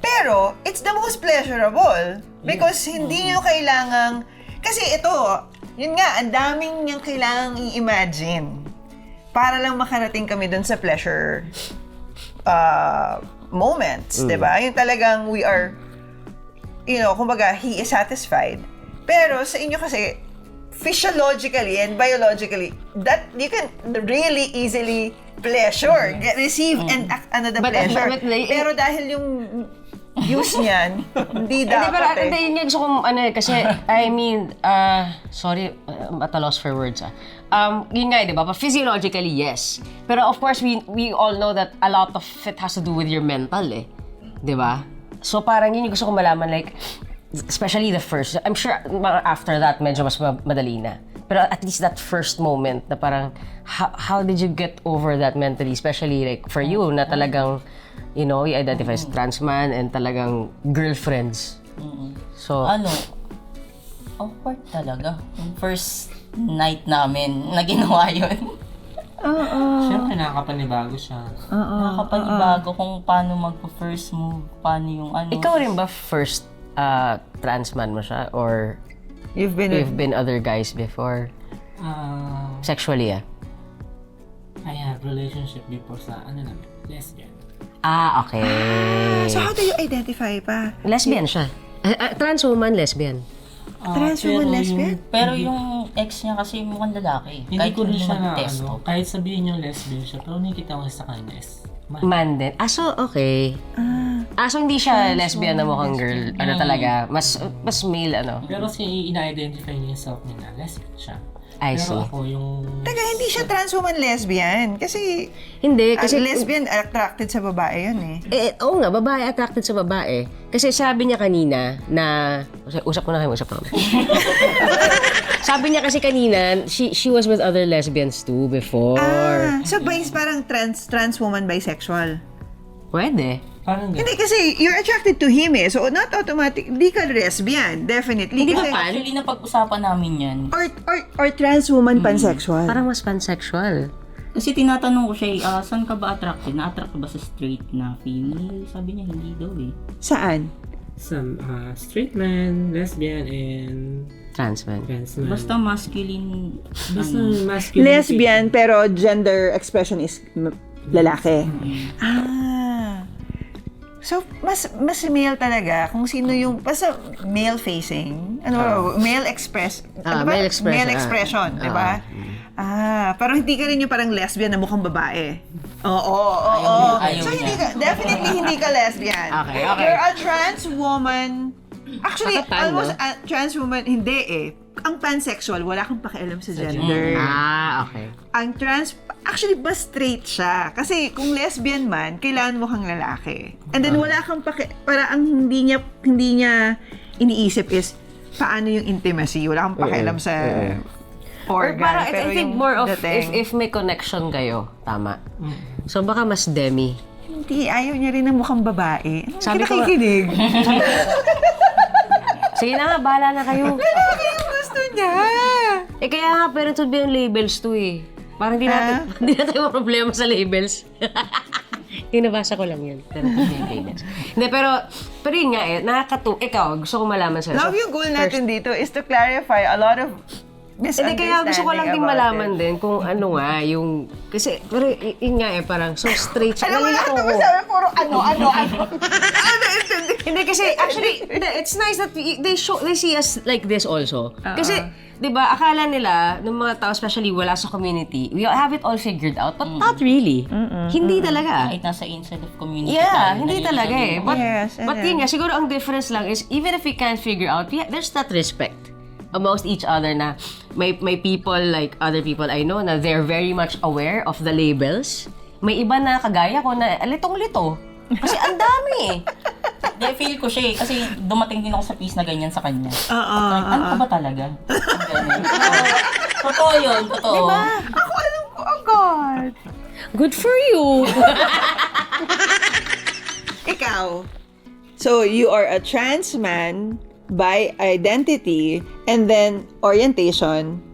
Pero, it's the most pleasurable. Because hindi nyo kailangang... Kasi ito, yun nga, ang daming niyang kailangang i-imagine para lang makarating kami dun sa pleasure moments, di ba? Yung talagang we are, kumbaga, he is satisfied. Pero sa inyo kasi, physiologically and biologically, that you can really easily receive and act the pleasure. Pero dahil yung use niyan, hindi Hindi, pero dapat hindi, yun yung gusto kong, kasi, I mean, sorry, I'm at a loss for words, Yun nga, di ba? But physiologically, yes. Pero of course, we all know that a lot of it has to do with your mental, Di ba? So parang yun yung gusto kong malaman, like, especially the first, I'm sure after that, medyo mas madali na. Pero at least that first moment na parang, how did you get over that mentally? Especially like for you, na talagang, you identify as trans man and talagang girlfriends. So, Awkward talaga. Yung first night namin na ginawa yun. Siyempre, nakakapanibago siya. Nakakapanibago kung paano mag-first move, paano yung ikaw rin ba first trans man mo siya? Or you've been other guys before? Sexually, I have relationship before sa, lesbian. Okay. So how do you identify pa? Lesbian siya. Trans woman, lesbian. Trans woman, lesbian? Pero yung ex niya kasi mukhang lalaki. Hindi Kahit ko rin siya na, mag-testo. kahit sabihin yung lesbian siya, pero nakikita ko sa kanya is Man din. So, okay. So, hindi siya lesbian na mukhang girl. Talaga. Mas male, Pero ina-identify niya yung self niya na lesbian siya. I Pero see. ako yung... Taga, hindi siya trans woman lesbian. Kasi, Hindi, kasi... lesbian attracted sa babae yun Oo nga, babae attracted sa babae. Kasi sabi niya kanina na... Usap ko na kayo, usap ko na. Sabi niya kasi kanina, she was with other lesbians too before. So parang trans woman bisexual. Pwede. Parang Hindi kasi you're attracted to him so not automatic, hindi ka lesbian, definitely. Hindi ba Kasi, pan? Actually, napag-usapan namin yan. or trans woman pansexual. Parang mas pansexual. Kasi tinatanong ko siya, saan ka ba attracted? Na-attract ka ba sa straight na female? Sabi niya, hindi daw Saan? some straight man, lesbian, and Trans man. trans man. Basta masculine. Basta masculine. Lesbian pero gender expression is lalaki. So, mas male talaga kung sino yung, basta male facing, male express, male expression. Male expression, di ba? Pero hindi ka rin yung parang lesbian na mukhang babae. Oo. Ayaw So, niya. definitely hindi ka lesbian. Okay. You're a trans woman. Actually, Kakatan, almost a trans woman, hindi Ang pansexual, wala kang pakialam sa gender. Okay. Ang trans, actually, ba straight siya? Kasi kung lesbian man, kailangan mo kang lalaki. And then wala kang para ang hindi niya iniisip is paano yung intimacy. Wala kang pakialam sa Or organ. parang, pero I think yung more of dating, if may connection kayo. Tama. So, baka mas demi. hindi, ayaw niya rin ng mukhang babae. Sabi ko, nakikinig. sige na nga, bahala na kayo. Lalaki yung gusto niya. Kaya nga, parents would be yung labels to Parang hindi natin problema sa labels. Tinabasa ko lang yun. Hindi, pero yun nga ikaw, gusto ko malaman sa'yo. Love yung goal natin dito is to clarify a lot of Hindi, kaya gusto ko lang din malaman din kung ano nga yung... Kasi, pero yun nga parang so straight siya. Alam mo lahat Nalilito naman ko. sabi, puro ano. Hindi kasi actually it's nice that they see us like this also. Kasi 'di ba akala nila ng mga tao especially wala sa community, we have it all figured out but not really. Hindi talaga. Kahit nasa inside of community. Yeah, tayo, hindi nalilito talaga din. But Yes, but yun nga siguro ang difference lang is even if we can't figure out, there's that respect amongst each other na may people like other people I know na they're very much aware of the labels. May iba na kagaya ko na litong-lito. Kasi ang dami Hindi, feel ko siya kasi dumating din ako sa piece na ganyan sa kanya. Ano ka ba talaga? Ganun. Totoo yun, totoo. Diba? Ako alam ko agad. Good for you. Ikaw. So, you are a trans man by identity and then orientation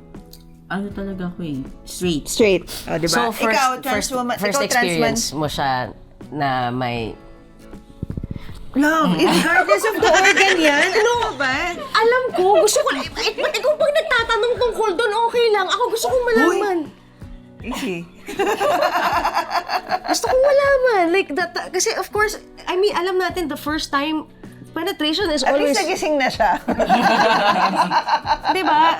Ano talaga ako straight. straight. O, diba? So ikaw, trans woman, first ikaw, trans man. experience mo siya na may Love, regardless of the organ yan. Ano ba? Alam ko, gusto ko, ba't ikaw pag nagtatanong tungkol doon, okay lang. Ako gusto kong malaman. Easy. Gusto kong malaman. Like, kasi of course, I mean, alam natin, the first time, penetration is At always... least nagising na siya. Diba?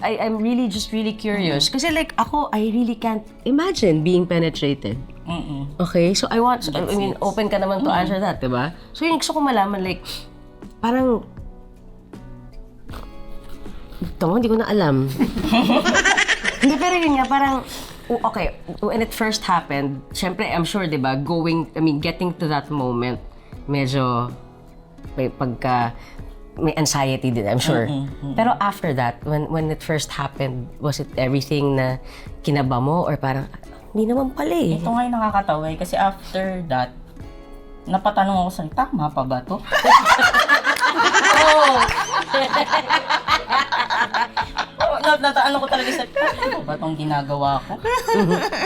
I'm really just really curious. Kasi like, ako, I really can't imagine being penetrated. Okay? So I want, I mean, open ka naman to answer that, diba? So yung gusto ko malaman, like, parang, tama, hindi ko na alam. Hindi, pero yun nga, parang, okay, when it first happened, syempre, I'm sure, diba, getting to that moment, medyo, may may anxiety din, I'm sure. Pero after that, when it first happened, was it everything na kinaba mo or parang, hindi naman pala eh. Ito nga yung nakakatawa eh, kasi after that, napatanong ako sa tama pa ba to? Ano ko talaga sa ano ba tong ginagawa ko?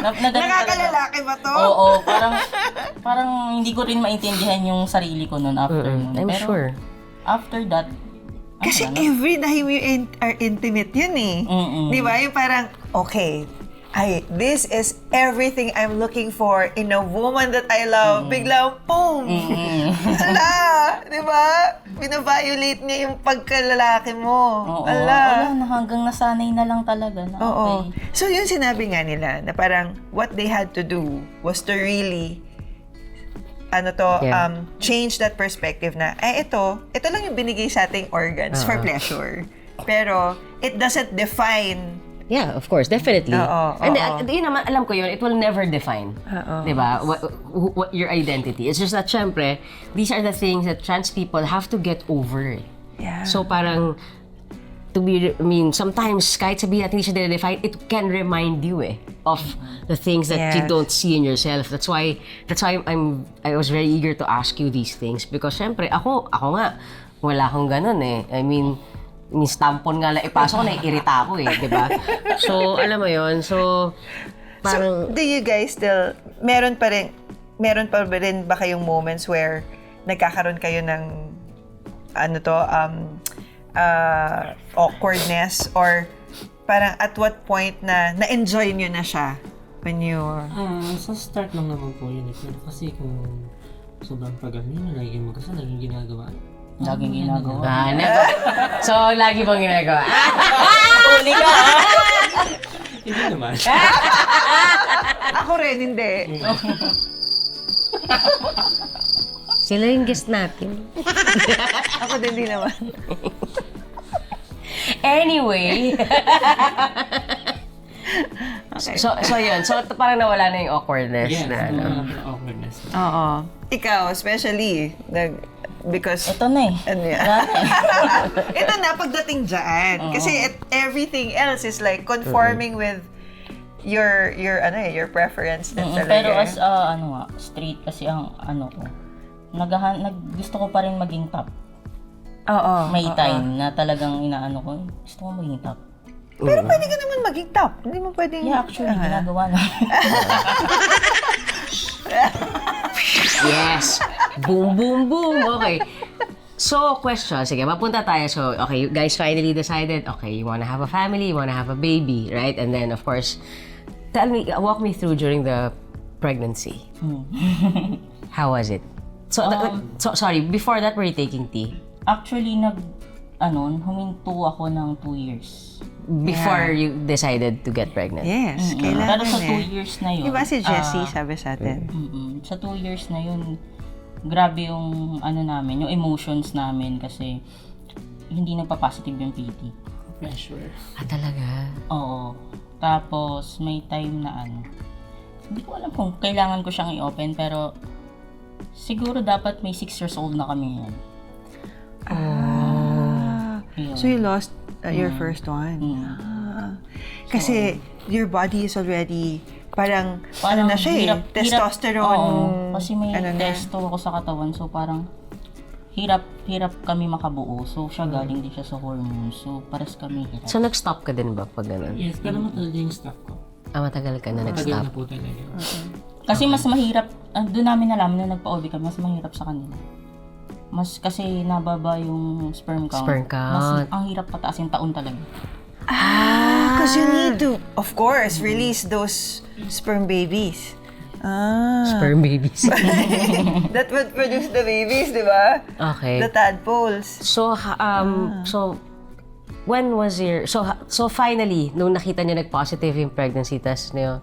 Nakakalalaki ba to? Oo, parang hindi ko rin maintindihan yung sarili ko noon after nun. I'm Pero sure. after that, Kasi every time you are intimate yun eh. Di ba? Yung parang, okay, this is everything I'm looking for in a woman that I love. Biglang, boom! Ala! Di ba? Bina-violate niya yung pagkalalaki mo. oo, Ala! wala na, hanggang nasanay na lang talaga na Oo. okay. So yun sinabi nga nila na parang what they had to do was to really change that perspective na ito lang yung binigay sa ating organs for pleasure. Pero it doesn't define. Yeah, of course, definitely. And oo. yun naman, alam ko yun, it will never define, diba, what your identity. It's just that, syempre, these are the things that trans people have to get over. Yeah. So parang, sometimes kahit sabihin natin hindi siya define, it can remind you of the things that you Yes. don't see in yourself. That's why I was very eager to ask you these things because syempre ako nga wala akong ganun eh. I mean tampon nga lang ipasok ko, naiirita ako eh, di ba? So alam mo yon. So parang So, do you guys still, meron pa rin ba kayong moments where nagkakaroon kayo ng awkwardness or parang at what point na-enjoy nyo na siya when you... Sa start lang naman po yun. Pero kasi kung sobrang tagal nyo, lagi magkasal, laging ginagawa. Laging ginagawa. never. So lagi bang ginagawa? Uli ka! Hindi naman. Ako rin, hindi. Sila yung guest natin. Ako din, hindi naman. Anyway. Okay. So yun. So parang nawala na yung awkwardness Yes, na ano. awkwardness. Oo. Ikaw, especially, because... Ito na eh. Ano yan? Ito na, pagdating dyan. Kasi everything else is like conforming with your preference din talaga. Pero as straight kasi ang ko, gusto ko pa rin maging top. Oo. May time na talagang inaano ko, gusto ko maging top. Pero pwede ka naman maging top. Hindi mo pwedeng... Yeah, actually, ginagawa na. Yes! Boom, boom, boom! Okay. So, question. Sige, mapunta tayo. So, okay, you guys finally decided, okay, you wanna have a family, you wanna have a baby, right? And then, of course, walk me through during the pregnancy. How was it? So, sorry, before that, were you taking tea? Actually, huminto ako ng 2 years. Before you decided to get pregnant? Yes, kailangan Pero sa 2 years na yun. Diba si Jessie sabi sa atin? Sa 2 years na yun, grabe yung namin, yung emotions namin kasi hindi nagpa-positive yung PT. Pressure. Ah, talaga? Oo. Tapos may time na hindi ko alam kung kailangan ko siyang i-open pero siguro dapat may 6 years old na kami yan. Yun. So you lost your first one. Kasi your body is already parang na siya testosterone. Oo, kasi may testo ako sa katawan so parang hirap kami makabuo. So siya galing din siya sa hormones. So pares kami hirap. So, nag-stop ka din ba pag ganun? Yes, pero matagal din yung stop ko. Ah, matagal ka na Matagal nag-stop? na po talaga. Kasi mas mahirap doon namin nalaman na nagpa-OB kami, mas mahirap sa kanila. Mas kasi nababa yung sperm count. Sperm count. Mas ang hirap pataas yung taon talaga. Because you need to, of course, release those sperm babies. Sperm babies. That would produce the babies, di ba? Okay. The tadpoles. So, so, when was your, so finally, nung nakita niyo nag-positive yung pregnancy test niyo,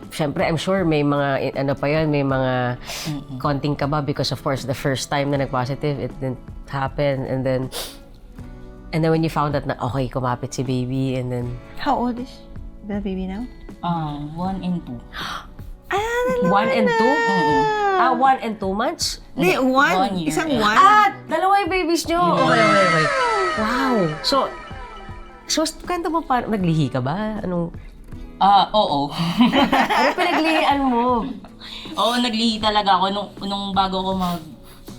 syempre, I'm sure may mga, ano pa yun, may mga konting kaba because of course, the first time na nag-positive, it didn't happen, and then when you found out na, okay, kumapit si baby, and then... How old is the baby now? 1 and 2. 1 and 2? 1 and 2 months? Hindi, 1 year. Isang Yeah. 1? Dalawa yung babies nyo. Okay. Wow. So, kwento mo pa, naglihi ka ba? Anong Oo. pinaglihian mo? Oo, naglihi talaga ako nung bago ako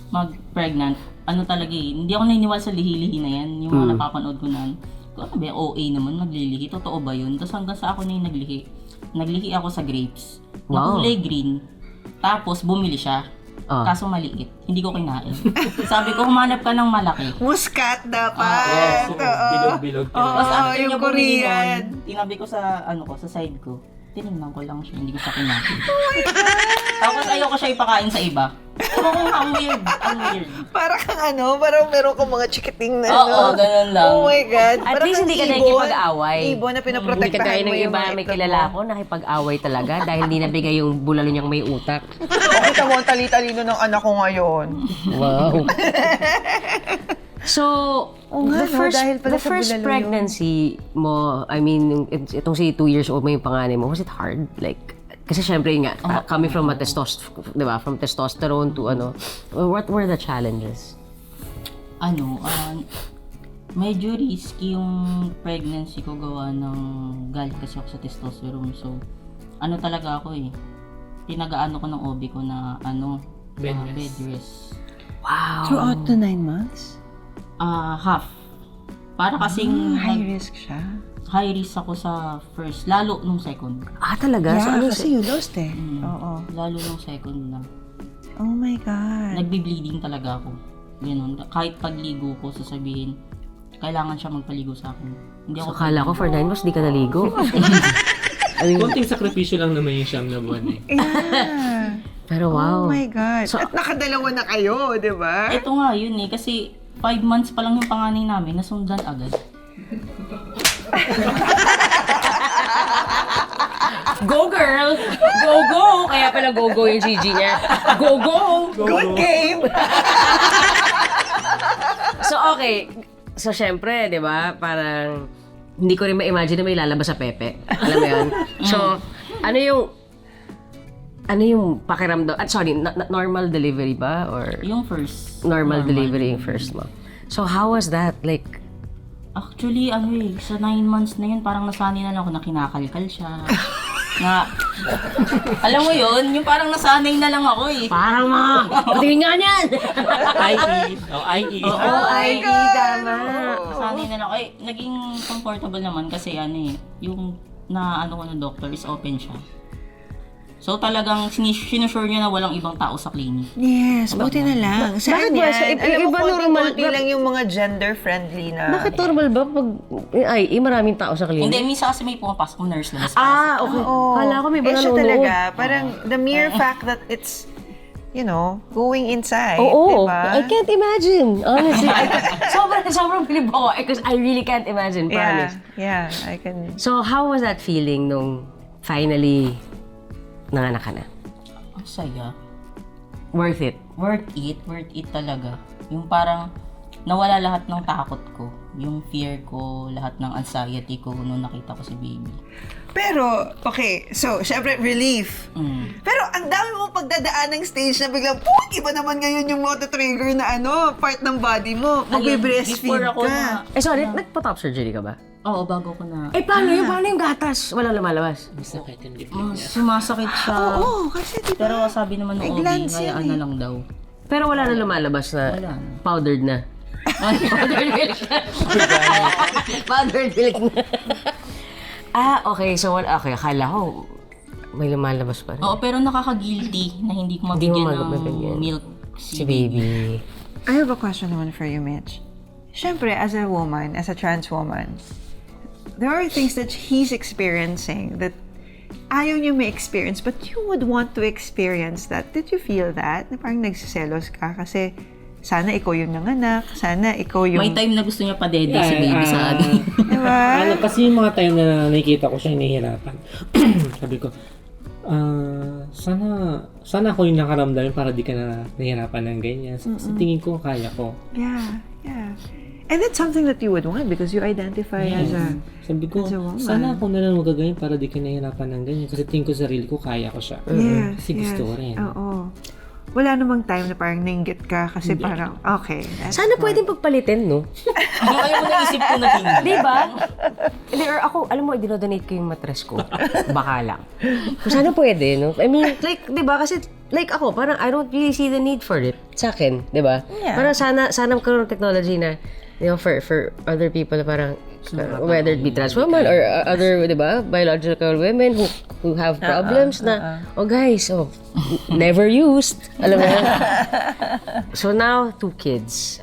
mag-pregnant. Ano talaga hindi ako naniniwala sa lihi-lihi na yan. Yung mga napapanood ko na, ano ba, OA naman, naglilihi. Totoo ba yun? Tapos hanggang sa ako na yung naglihi. Naglihi ako sa grapes. Na Wow. kulay green. Tapos bumili siya. Kaso maliit. Hindi ko kinain. Sabi ko, humanap ka ng malaki. Muscat dapat. Bilog-bilog. Tapos after yung niya bumili Korean. nun, tinabi ko sa, sa side ko. Tinignan ko lang siya, hindi ko siya kinain. Tapos ayoko siya ipakain sa iba. Ang weird. Para kang parang meron kang mga chikiting na Oo, ganun lang. Oh my God. At Parang least kang hindi ka ibon. nakikipag-away. Ibon na Hindi pinaprotektahan ka gaya mo ng yung iba, mga may itlog kilala mo. ako, nakipag-away talaga dahil hindi nabigay yung bulalo niyang may utak. O, kita mo ang tali-talino ng anak ko ngayon. Wow. So, nga, no? Dahil pala the sa first bulalo pregnancy mo, I mean, itong si 2 years old mo yung panganay mo, was it hard? Like, kasi syempre nga, coming from a di ba? From testosterone to what were the challenges? Medyo risky yung pregnancy ko gawa ng galit kasi ako sa testosterone. So, talaga ako pinagaano ko ng OB ko na bed rest. Wow. Throughout the 9 months? Half. Para kasing High risk siya. high risk ako sa first, lalo nung second. Talaga? So, ano kasi you lost Oo. Lalo nung second na. Oh my God. Nagbi-bleeding talaga ako. Ganun. Kahit pagligo ko, sasabihin, kailangan siya magpaligo sa akin. Hindi So, ako kala ko for 9 months, di ka naligo. Konting sakripisyo lang naman yung 9 na buwan Yeah. Pero wow. Oh my God. So- At nakadalawa na kayo, di ba? Ito nga yun kasi 5 months pa lang yung panganay namin, nasundan agad. Go girl! Go go! Kaya pala go go yung Gigi niya. Go go! Good game! So okay. So syempre, 'di ba? Parang hindi ko rin ma-imagine na may lalabas sa Pepe. Alam mo 'yun? So, ano yung pakiramdam? At sorry, normal delivery ba or Yung first. normal delivery yung first mo? So how was that? Like Actually, sa 9 months na yun, parang nasanay na lang ako na kinakalkal siya. Na, alam mo yun, yung parang nasanay na lang ako parang patingin nga niyan! IE. IE, tama. Nasanay na lang ako. Naging comfortable naman kasi yung ko ng doctor is open siya. So talagang sinusure niya na walang ibang tao sa clinic. Yes, buti na lang. Saan bakit ba? yan? So, Alam mo, iba normal- konti lang yung mga gender-friendly na... Bakit normal ba pag maraming tao sa Hindi, clinic? minsan kasi may pumapasok nurse na. Okay. Oo. Kala ko may ba siya nanonood? talaga, parang the mere fact that it's, going inside, Oo, diba? I can't imagine. Honestly, sobrang bilib ako because I really can't imagine, promise. Yeah, I can... So, how was that feeling nung finally nanganak ka na? Ang saya. Worth it? Worth it talaga. Yung parang nawala lahat ng takot ko. Yung fear ko, lahat ng anxiety ko nung nakita ko si baby. Pero, okay, so, syempre, relief. Pero, ang dami mong pagdadaan ng stage na biglang, iba naman ngayon yung trigger na part ng body mo. Magbe-breastfeed before ako ka. Sorry, nagpa-top surgery ka ba? Oo, bago ko na. Paano yun? Paano yung gatas? Walang lumalabas. Masakit yung dibdib niya. Sumasakit siya. Oo, kasi diba? Pero sabi naman ng OB, glands yan hayaan na lang daw. Pero wala na lumalabas na Wala na. powdered na. Powdered milk na. Powdered milk na. Okay. So, akala ko, may lumalabas pa rin. Oo, pero nakaka-guilty na hindi ko Hindi mo mabigyan ng mabibigyan. milk Si baby. I have a question naman for you, Mitch. Siyempre, as a woman, as a trans woman, there are things that he's experiencing that ayaw niyo may experience, but you would want to experience that. Did you feel that? Na parang nagsiselos ka kasi sana ikaw yung nanganak, sana ikaw yung... May time na gusto niya pa-dede si baby sa atin. Diba? Kasi yung mga time na nakikita ko siya hinihirapan. Sabi ko, sana ako yung nakaramdaman para di ka na nahihirapan ng ganyan. Sa tingin ko, kaya ko. Yeah, yeah. And that's something that you would want because you identify as a... Sabi ko, as a woman. sana ako na lang magaganyan para di ka nahihirapan ng ganyan. Kasi tingin ko sarili ko, kaya ko siya. Yes, Kasi gusto ko rin. Oo. Wala namang time na parang nainggit ka kasi parang, okay. that's Sana fine. pwedeng pagpalitin, no? Ayaw mo naisip ko na hindi. Di ba? Hindi, or ako, alam mo, dinodonate ko yung mattress ko. Baka lang. Kung sana pwede, no? I mean, like, di ba? Kasi, like ako, parang I don't really see the need for it. Sa akin, di ba? Yeah. Parang sana magkaroon ng technology na, you know, for other people, parang, whether it be trans women or other, di ba, biological women who have problems na, oh guys, never used. Alam mo yan? So now, 2 kids.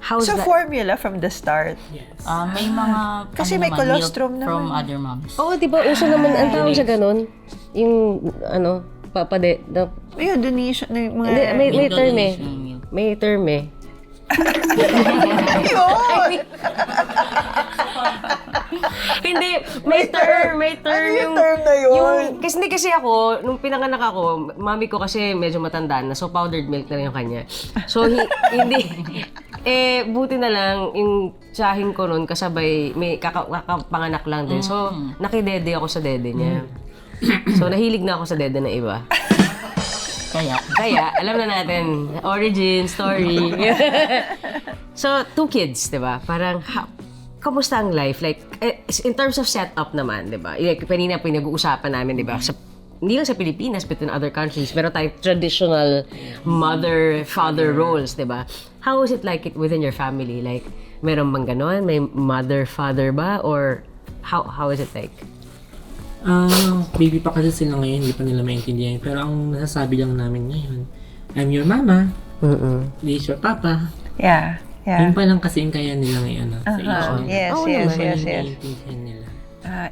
How's So, that? formula from the start. May mga Kasi ano may naman, colostrum milk from naman. other moms. Oo, di ba? Uso naman, ang tawag sa ganun. Yung, papade, Ayun, donation, yung mga... may term eh. Donation milk. May term eh. Hindi, may term yung term na yun? kasi ako, nung pinanganak ako, mami ko kasi medyo matanda na, so powdered milk na rin yung kanya. So, hindi, buti na lang, yung tsahin ko nun, kasabay, may kakapanganak lang din. So, nakidede ako sa dede niya. So, nahilig na ako sa dede na iba. Kaya, alam na natin, origin, story. So, 2 kids, di ba? Parang, kamusta ang life? Like, in terms of setup naman, di ba? Like, kanina pinag-uusapan namin, di ba? Hindi lang sa Pilipinas, but in other countries, meron tayong traditional mother-father roles, di ba? How is it like it within your family? Like, meron bang ganon? May mother-father ba? Or how is it like? Baby pa kasi sila ngayon, hindi pa nila maintindihan. Pero ang nasasabi lang namin ngayon, I'm your mama, this is your papa. Yeah, yeah. Yun pa lang kasi yung kaya nila ngayon sa issue. Yes, Oo yes, naman, yes, Yung yes. naiintindihan nila.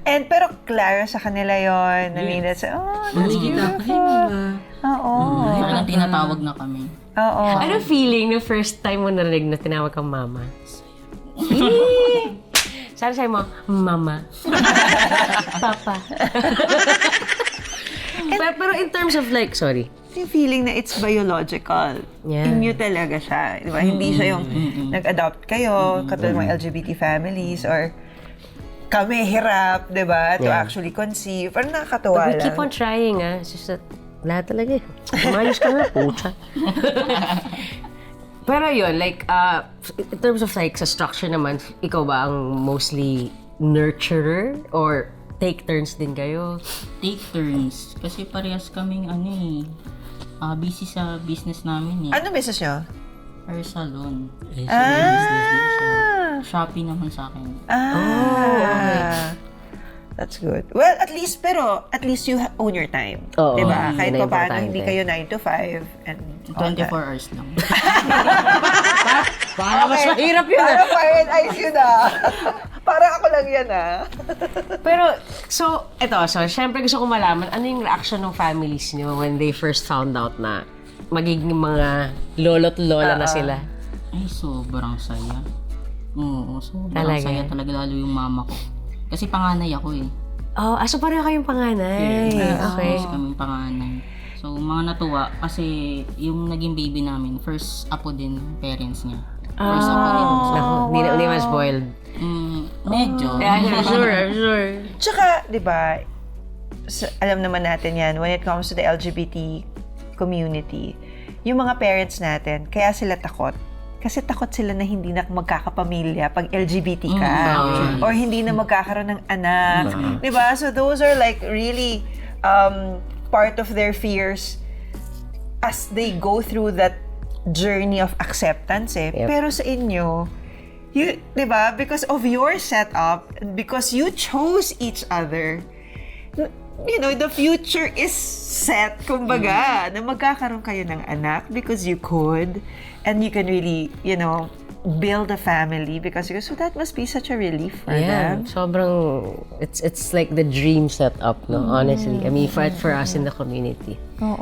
And pero klaro sa kanila yon. I mean, that's, that's Nakikita ko, hey beautiful. mama. Oo. Parang tinatawag na kami. Oo. Ano feeling no first time mo narinig na tinawag kang mama? Sana sa'yo mo, mama. Papa. pero in terms of like, sorry. Yung feeling na it's biological. Yeah. Inyo talaga siya. Di ba? Hindi siya yung nag-adopt kayo, katulad mga LGBT families, or kami hirap, di ba, to Yeah. actually conceive. Parang nakakatuwa But we lang. keep on trying, ah. It's just that, lahat talaga eh. Umayos ka nga, pucha. Pero yun, like, in terms of like, sa structure naman, ikaw ba ang mostly nurturer? Or take turns din kayo? Take turns. Kasi parehas kaming busy sa business namin eh. Ano business nyo? Our salon. Eh, so, may business din siya. Shopee naman sa akin. That's good. Well, at least you own your time. Oo, Diba? yun Kahit ang pa paano, importante. hindi kayo 9 to 5 and all 24 that. hours lang. Para mas mahirap yun, ah. Para fire and ice yun Para ako lang yan Pero, so, syempre gusto ko malaman, ano yung reaction ng families nyo when they first found out na magiging mga lolo't lola na sila? Ay, sobrang saya. Oo, sobrang Talaga? saya talaga, lalo yung mama ko. Kasi panganay ako eh. Oh, so pareho kayong panganay. Okay. Kasi kami panganay. So, mga natuwa kasi yung naging baby namin, first apo din parents niya. First apo din. So, Naku, hindi man spoiled. medyo. Yeah, I'm sure. Tsaka, di ba, alam naman natin yan, when it comes to the LGBT community, yung mga parents natin, kaya sila takot. Kasi takot sila na hindi na magkakapamilya pag LGBT ka. Or hindi na magkakaroon ng anak. Di ba? So those are like really part of their fears as they go through that journey of acceptance eh. Yep. Pero sa inyo, di ba? Because of your setup, because you chose each other, you know, the future is set, kumbaga, na magkakaroon kayo ng anak because you could, and you can really, you know, build a family because so that must be such a relief for Yeah, them. sobrang, it's like the dream set up, no? Honestly. I mean, for us in the community. Oo.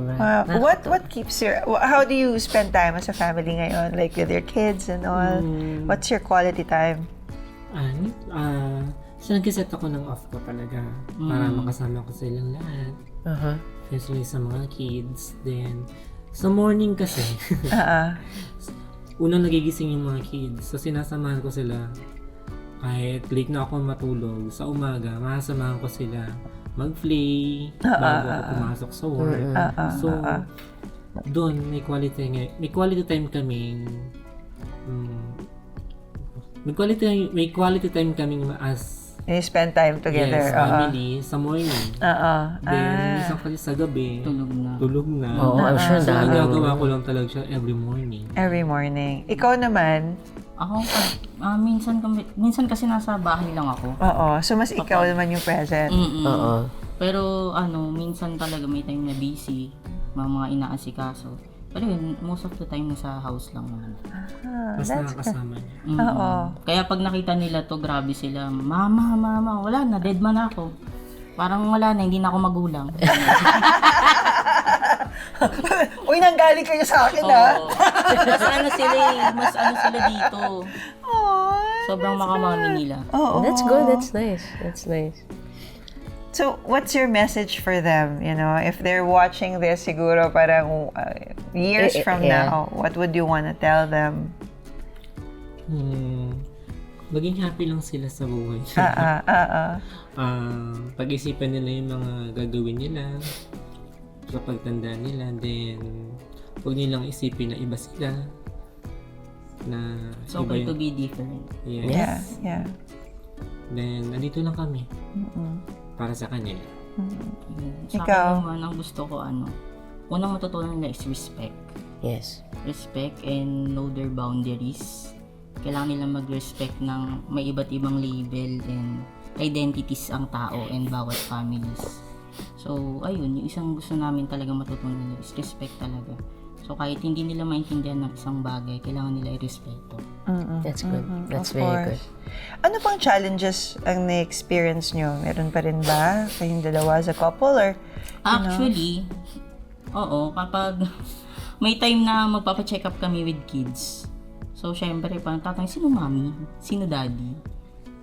Sobra. What keeps how do you spend time as a family ngayon? Like with your kids and all? What's your quality time? So nag-set ako ng off ko talaga para makasama ko silang lahat. Especially sa mga kids. Then, sa morning kasi, unang nagigising yung mga kids. So sinasamahan ko sila kahit late na ako matulog. Sa umaga, masasamahan ko sila mag-play bago ako pumasok sa work. So, doon may quality time kaming may quality time kaming as You spend time together. yes, family sa morning. Then, minsan kasi sa gabi, tulog na. Oo, I'm sure So, dami. nagagawa ko lang talaga siya every morning. Every morning. Ikaw naman? Ako, minsan kasi nasa bahay lang ako. Oo. So, mas ikaw naman yung present. Oo. Pero minsan talaga may time na busy, mga inaasikaso. Pero yun, most of the time nasa house lang naman. Mas nakakasama niya. Oo. Kaya pag nakita nila to, grabe sila. Mama, wala na, dead man ako. Parang wala na, hindi na ako magulang. Uy, nanggaling kayo sa akin, ha? Oo. Mas ano sila dito. Sobrang makamami nila. Oo. That's good. That's nice. That's nice. So, what's your message for them? You know, if they're watching this, siguro parang years from yeah. now, what would you want to tell them? Maging happy lang sila sa buhay. Pag-isipan nila yung mga gagawin nila sa pagtanda nila, then huwag nilang isipin na iba sila. Na It's iba okay yung- to be different. Yes. Yeah. Then, nandito lang kami. Para sa kanila. Sa Ikaw? akin naman, ang gusto ko, unang matutunan nila is respect. Yes. Respect and know their boundaries. Kailangan nila mag-respect ng may iba't ibang label and identities ang tao and bawat families. So, ayun, yung isang gusto namin talaga matutunan nila is respect talaga. So, kahit hindi nila maintindihan ng isang bagay, kailangan nila i-respeto. That's good. That's Of very good. course. Ano pang challenges ang na-experience nyo? Meron pa rin ba kayong dalawa as a couple or Actually, oo, kapag may time na magpapacheck up kami with kids. So, syempre, parang tatanong, sino mami? Sino daddy?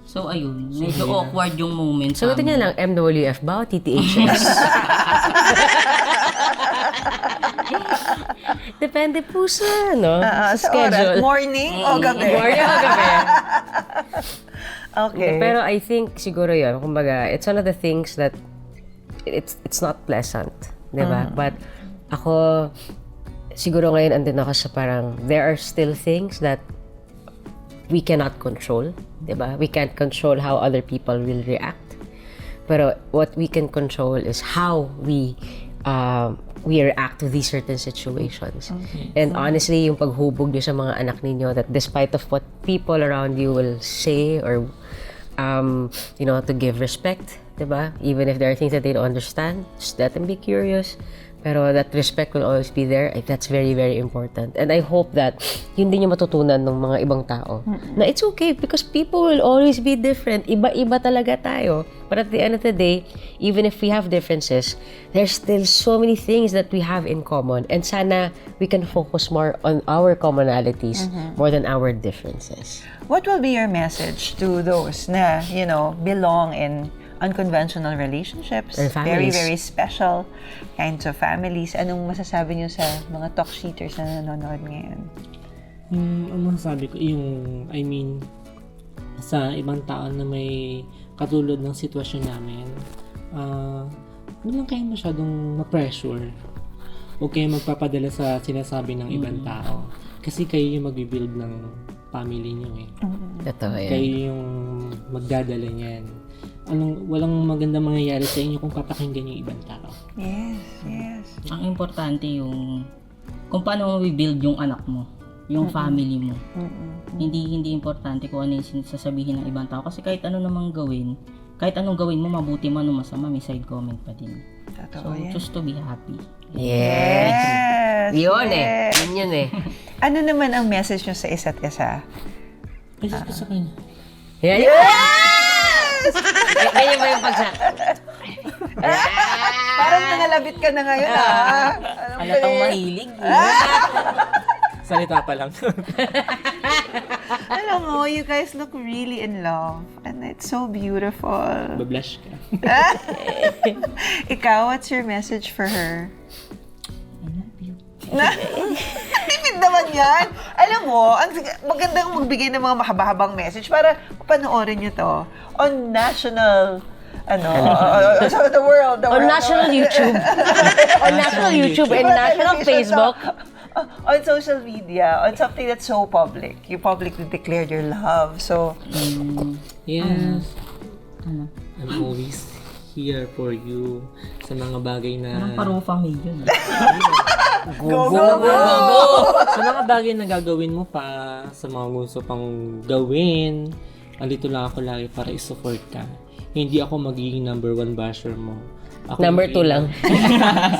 So, ayun, medyo awkward yung moment sa Sagutin niya lang, MWF ba o TTHS? Depende po sa, sa sa schedule. oras? Morning o gabi? Morning o gabi. Okay. Pero I think siguro yun, kumbaga, it's one of the things that it's not pleasant, di ba? But ako, siguro ngayon andun ako sa parang, there are still things that we cannot control, di ba? We can't control how other people will react. Pero what we can control is how we react to these certain situations. And honestly, yung paghubog niyo sa mga anak ninyo, that despite of what people around you will say or to give respect, diba? Even if there are things that they don't understand, just let them be curious. Pero that respect will always be there. That's very, very important. And I hope that yun din yung matutunan ng mga ibang tao. Na it's okay because people will always be different. Iba-iba talaga tayo. But at the end of the day, even if we have differences, there's still so many things that we have in common. And sana we can focus more on our commonalities more than our differences. What will be your message to those na, belong in unconventional relationships, And very, families. very special kinds of families? Anong masasabi niyo sa mga talk sheeters na nanonood ngayon? Ang masasabi ko, sa ibang tao na may katulad ng sitwasyon namin, huwag lang kayo masyadong ma-pressure. Huwag kayo magpapadala sa sinasabi ng ibang tao. Kasi kayo yung mag-build ng family niyo eh. Totoo yan. Kayo yung magdadala niyan. Walang magandang mangyayari sa inyo kung papakinggan yung ibang tao. Yes. Ang importante yung kung paano mo i-build yung anak mo, yung family mo. Hindi importante kung ano yung sasabihin ng ibang tao kasi kahit ano namang gawin, kahit anong gawin mo, mabuti man o masama, may side comment pa din. So, Totoo yan. choose to be happy. Yes. Yun eh. Yes. Yun eh. Ano naman ang message nyo sa isa't isa? Message ko sa kanya. Yan. Ganyan ba yung pagsa? Parang nangalabit ka na ngayon, ah. Halatang mahilig. Salita pa lang. Alam mo, you guys look really in love. And it's so beautiful. Bablash ka. Ikaw, what's your message for her? I love you. Tipid naman yan. Alam mo, magandang magbigay ng mga mahaba-habang message para panoorin nyo to on national, so the world. On national YouTube. On national YouTube and national Facebook. On social media, on something that's so public. You publicly declared your love. So, Yes. Ano? I'm always here for you sa mga bagay Parang na... parufang million. go, go, go! Sa mga bagay na gagawin mo pa, sa mga gusto pang gawin, andito lang ako lagi para i-support ka. Hindi ako magiging number 1 basher mo. Ako Number 2 lang.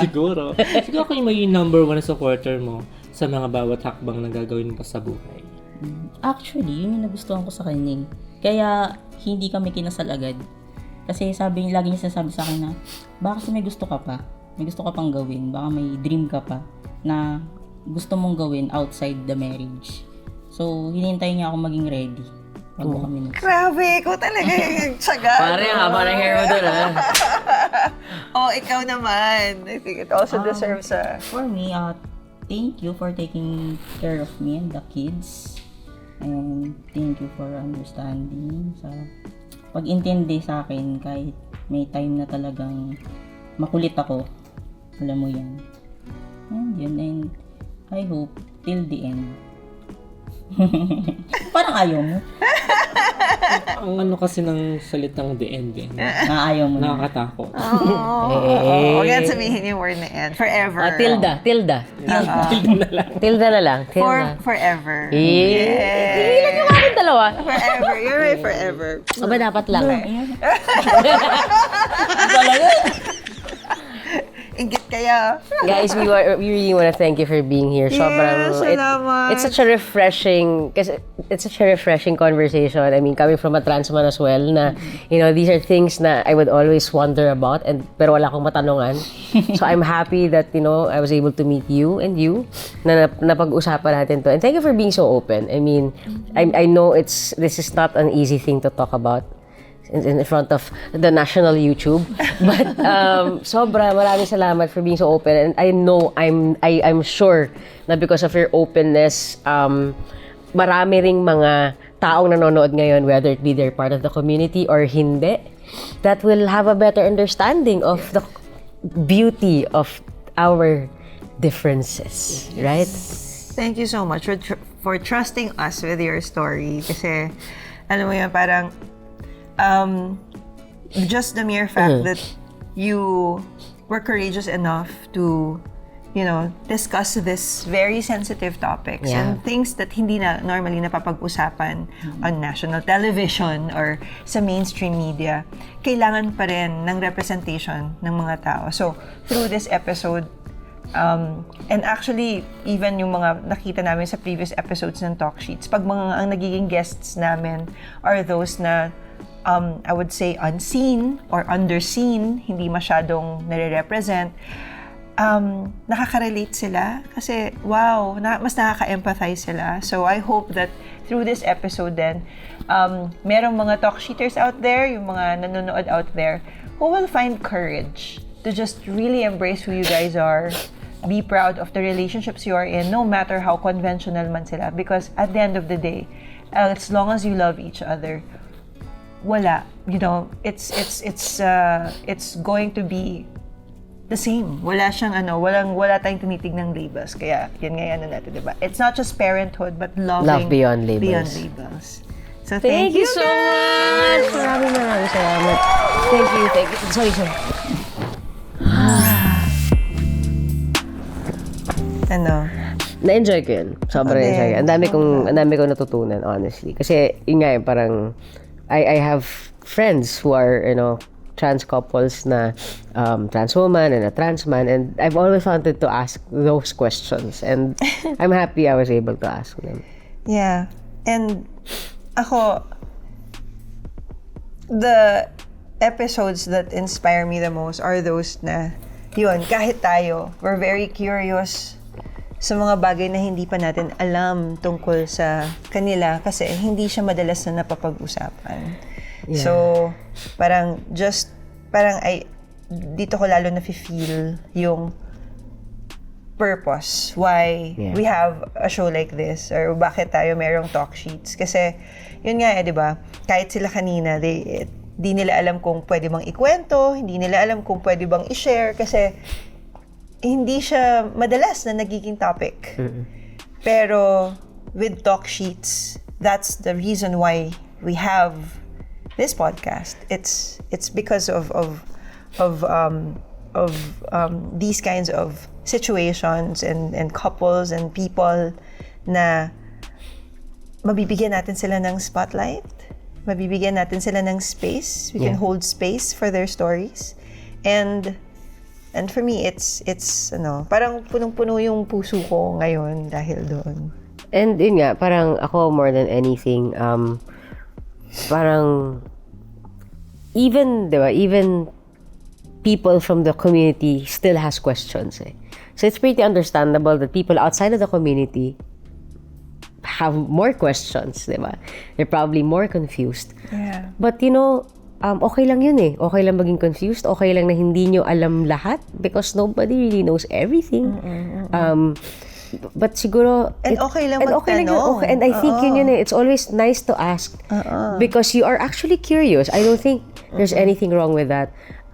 Siguro. Siguro ako yung magiging number 1 supporter mo sa mga bawat hakbang na gagawin mo pa sa buhay. Actually, yun yung nagustuhan ko sa kanya. Kaya, hindi kami kinasal agad. Kasi lagi niya sinasabi sa akin na, baka kasi may gusto ka pa. May gusto ka pang gawin. Baka may dream ka pa na gusto mong gawin outside the marriage. So, hinintay niya ako maging ready. Bago kami nag- Grabe, ikaw talaga yung tsaga. Pare, ang haba ng hair mo dun, ha? Oh, ikaw naman. I think it also deserves a... For me, thank you for taking care of me and the kids. And thank you for understanding sa pag-intindi sa akin kahit may time na talagang makulit ako. Alam mo yan. And yun, and I hope till the end. Parang ayaw mo. Ang ano kasi ng salitang the end eh. Ayaw mo na. Nakakatakot. Huwag yan sabihin yung word na end. Forever. Tilda. Tilda na lang. Tilda. Forever. Ilan yung aking dalawa? Forever. You're right, forever. Aba, dapat lang. Ingit kaya. Guys, we really want to thank you for being here. Sobrang, salamat. it's such a refreshing, kasi it's such a refreshing conversation. I mean, coming from a trans man as well, na, you know, these are things na I would always wonder about, pero wala akong matanungan. So I'm happy that, you know, I was able to meet you and you, na napag-usapan natin to. And thank you for being so open. I mean, I know this is not an easy thing to talk about in front of the national YouTube. But maraming salamat for being so open, and I know I'm sure na because of your openness, marami ring mga taong nanonood ngayon, whether it be they're part of the community or hindi, that will have a better understanding of the beauty of our differences, right? Thank you so much for trusting us with your story. Kasi, alam mo yan, parang just the mere fact that you were courageous enough to, you know, discuss this very sensitive topics and things that hindi na normally napapag-usapan on national television or sa mainstream media, kailangan pa rin ng representation ng mga tao. So, through this episode, and actually, even yung mga nakita namin sa previous episodes ng Talk Sheets, pag ang nagiging guests namin are those na I would say unseen or underseen, hindi masyadong nare-represent, nakaka-relate sila kasi wow, mas nakaka-empathize sila. So I hope that through this episode then, merong mga talk sheeters out there, yung mga nanonood out there, who will find courage to just really embrace who you guys are, be proud of the relationships you are in, no matter how conventional man sila. Because at the end of the day, as long as you love each other, wala, you know, it's going to be the same. Wala siyang wala tayong tinitignang labels. Kaya yan nga natin, diba? It's not just parenthood, but loving Love beyond labels. Beyond labels. So Thank you so much! Maraming salamat. Thank you. Sorry. Na-enjoy ko yun. Sobrang enjoy ko. Ang dami kong natutunan, honestly. Kasi, yun nga parang, I have friends who are, trans couples na trans woman and a trans man, and I've always wanted to ask those questions, and I'm happy I was able to ask them. Yeah. And ako, the episodes that inspire me the most are those na, yun, kahit tayo, we're very curious sa mga bagay na hindi pa natin alam tungkol sa kanila kasi hindi siya madalas na napapag-usapan. Yeah. So, dito ko lalo na-feel yung purpose why we have a show like this or bakit tayo merong talk sheets. Kasi, yun nga di ba? Kahit sila kanina, di nila alam kung pwede bang ikwento, hindi nila alam kung pwede bang i-share kasi hindi siya madalas na nagiging topic. Pero with talk sheets, that's the reason why we have this podcast. It's because of these kinds of situations and couples and people na mabibigyan natin sila ng spotlight, mabibigyan natin sila ng space. We can hold space for their stories. And for me, it's parang punong-puno yung puso ko ngayon dahil doon. And yun nga, parang ako more than anything, parang even people from the community still has questions. So it's pretty understandable that people outside of the community have more questions, diba? They're probably more confused. Yeah. But okay lang yun Okay lang maging confused. Okay lang na hindi nyo alam lahat because nobody really knows everything. But siguro... And okay lang magtanong. Okay lang yun. And I think yun it's always nice to ask because you are actually curious. I don't think there's anything wrong with that.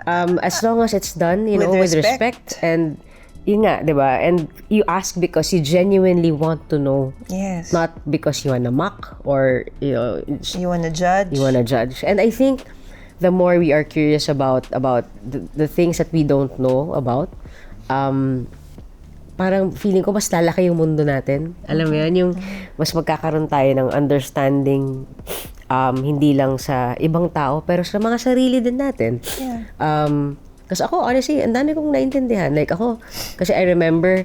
As long as it's done, with respect. And yun nga, diba? And you ask because you genuinely want to know. Yes. Not because you wanna mock or, you wanna judge. You wanna judge. And I think the more we are curious about the things that we don't know about, parang feeling ko mas lalaki yung mundo natin. Alam mo yun, yung mas magkakaroon tayo ng understanding, hindi lang sa ibang tao, pero sa mga sarili din natin. Yeah. Kasi ako, honestly, ang dami kong naintindihan. Like ako, kasi I remember,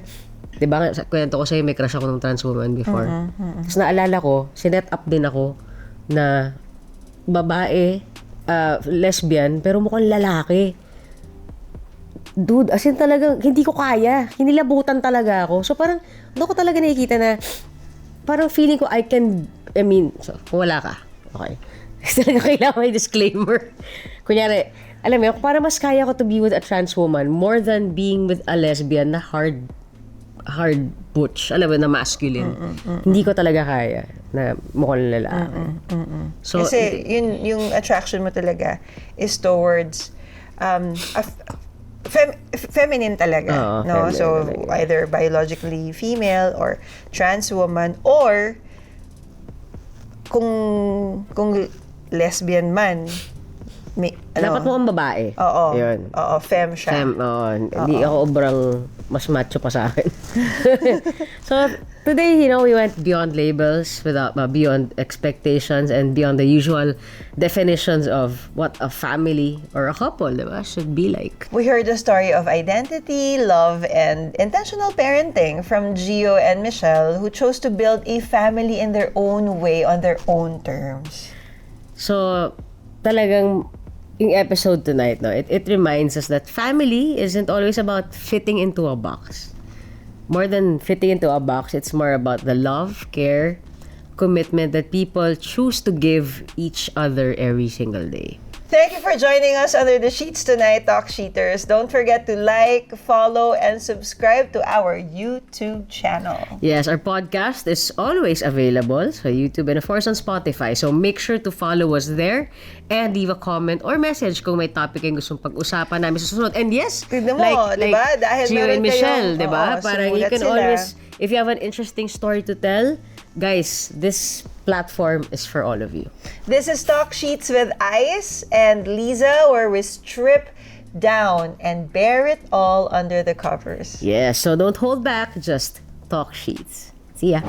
di ba, kwento ko sa'yo, may crush ako ng trans woman before. Tapos naalala ko, sinet up din ako na babae, lesbian, pero mukhang lalaki. Dude, as in talagang, hindi ko kaya. Hinilabutan talaga ako. So parang, doon ko talaga nakikita na, parang feeling ko so, kung wala ka, okay. Talaga kailangan may disclaimer. Kunyari, alam mo, para mas kaya ko to be with a trans woman more than being with a lesbian na hard butch, alam mo, na masculine. Hindi ko talaga kaya na mukhang lalaki. So, kasi yung attraction mo talaga is towards feminine talaga. No? Feminine So, talaga. either biologically female or trans woman or kung lesbian man, dapat mukhang babae. Oo. Yun. Oo, femme siya. Hindi ako obrang mas macho pa sa akin. So, today, we went beyond labels, beyond expectations, and beyond the usual definitions of what a family or a couple, diba, should be like. We heard the story of identity, love, and intentional parenting from Gio and Michelle, who chose to build a family in their own way, on their own terms. So, talagang yung episode tonight, it reminds us that family isn't always about fitting into a box. More than fitting into a box, it's more about the love, care, commitment that people choose to give each other every single day. Thank you for joining us under the sheets tonight, Talk Sheeters. Don't forget to like, follow, and subscribe to our YouTube channel. Yes, our podcast is always available sa YouTube and of course on Spotify. So make sure to follow us there and leave a comment or message kung may topic kayong gustong pag-usapan namin sa susunod. And yes, Tignan mo, diba? Dahil Gio meron and Michelle, kayong- diba? oo, Parang you sumulat can sila. always, if you have an interesting story to tell, guys, this platform is for all of you. This is Talk Sheets with Ice and Liza, where we strip down and bear it all under the covers. Yeah, so don't hold back, just talk sheets. See ya.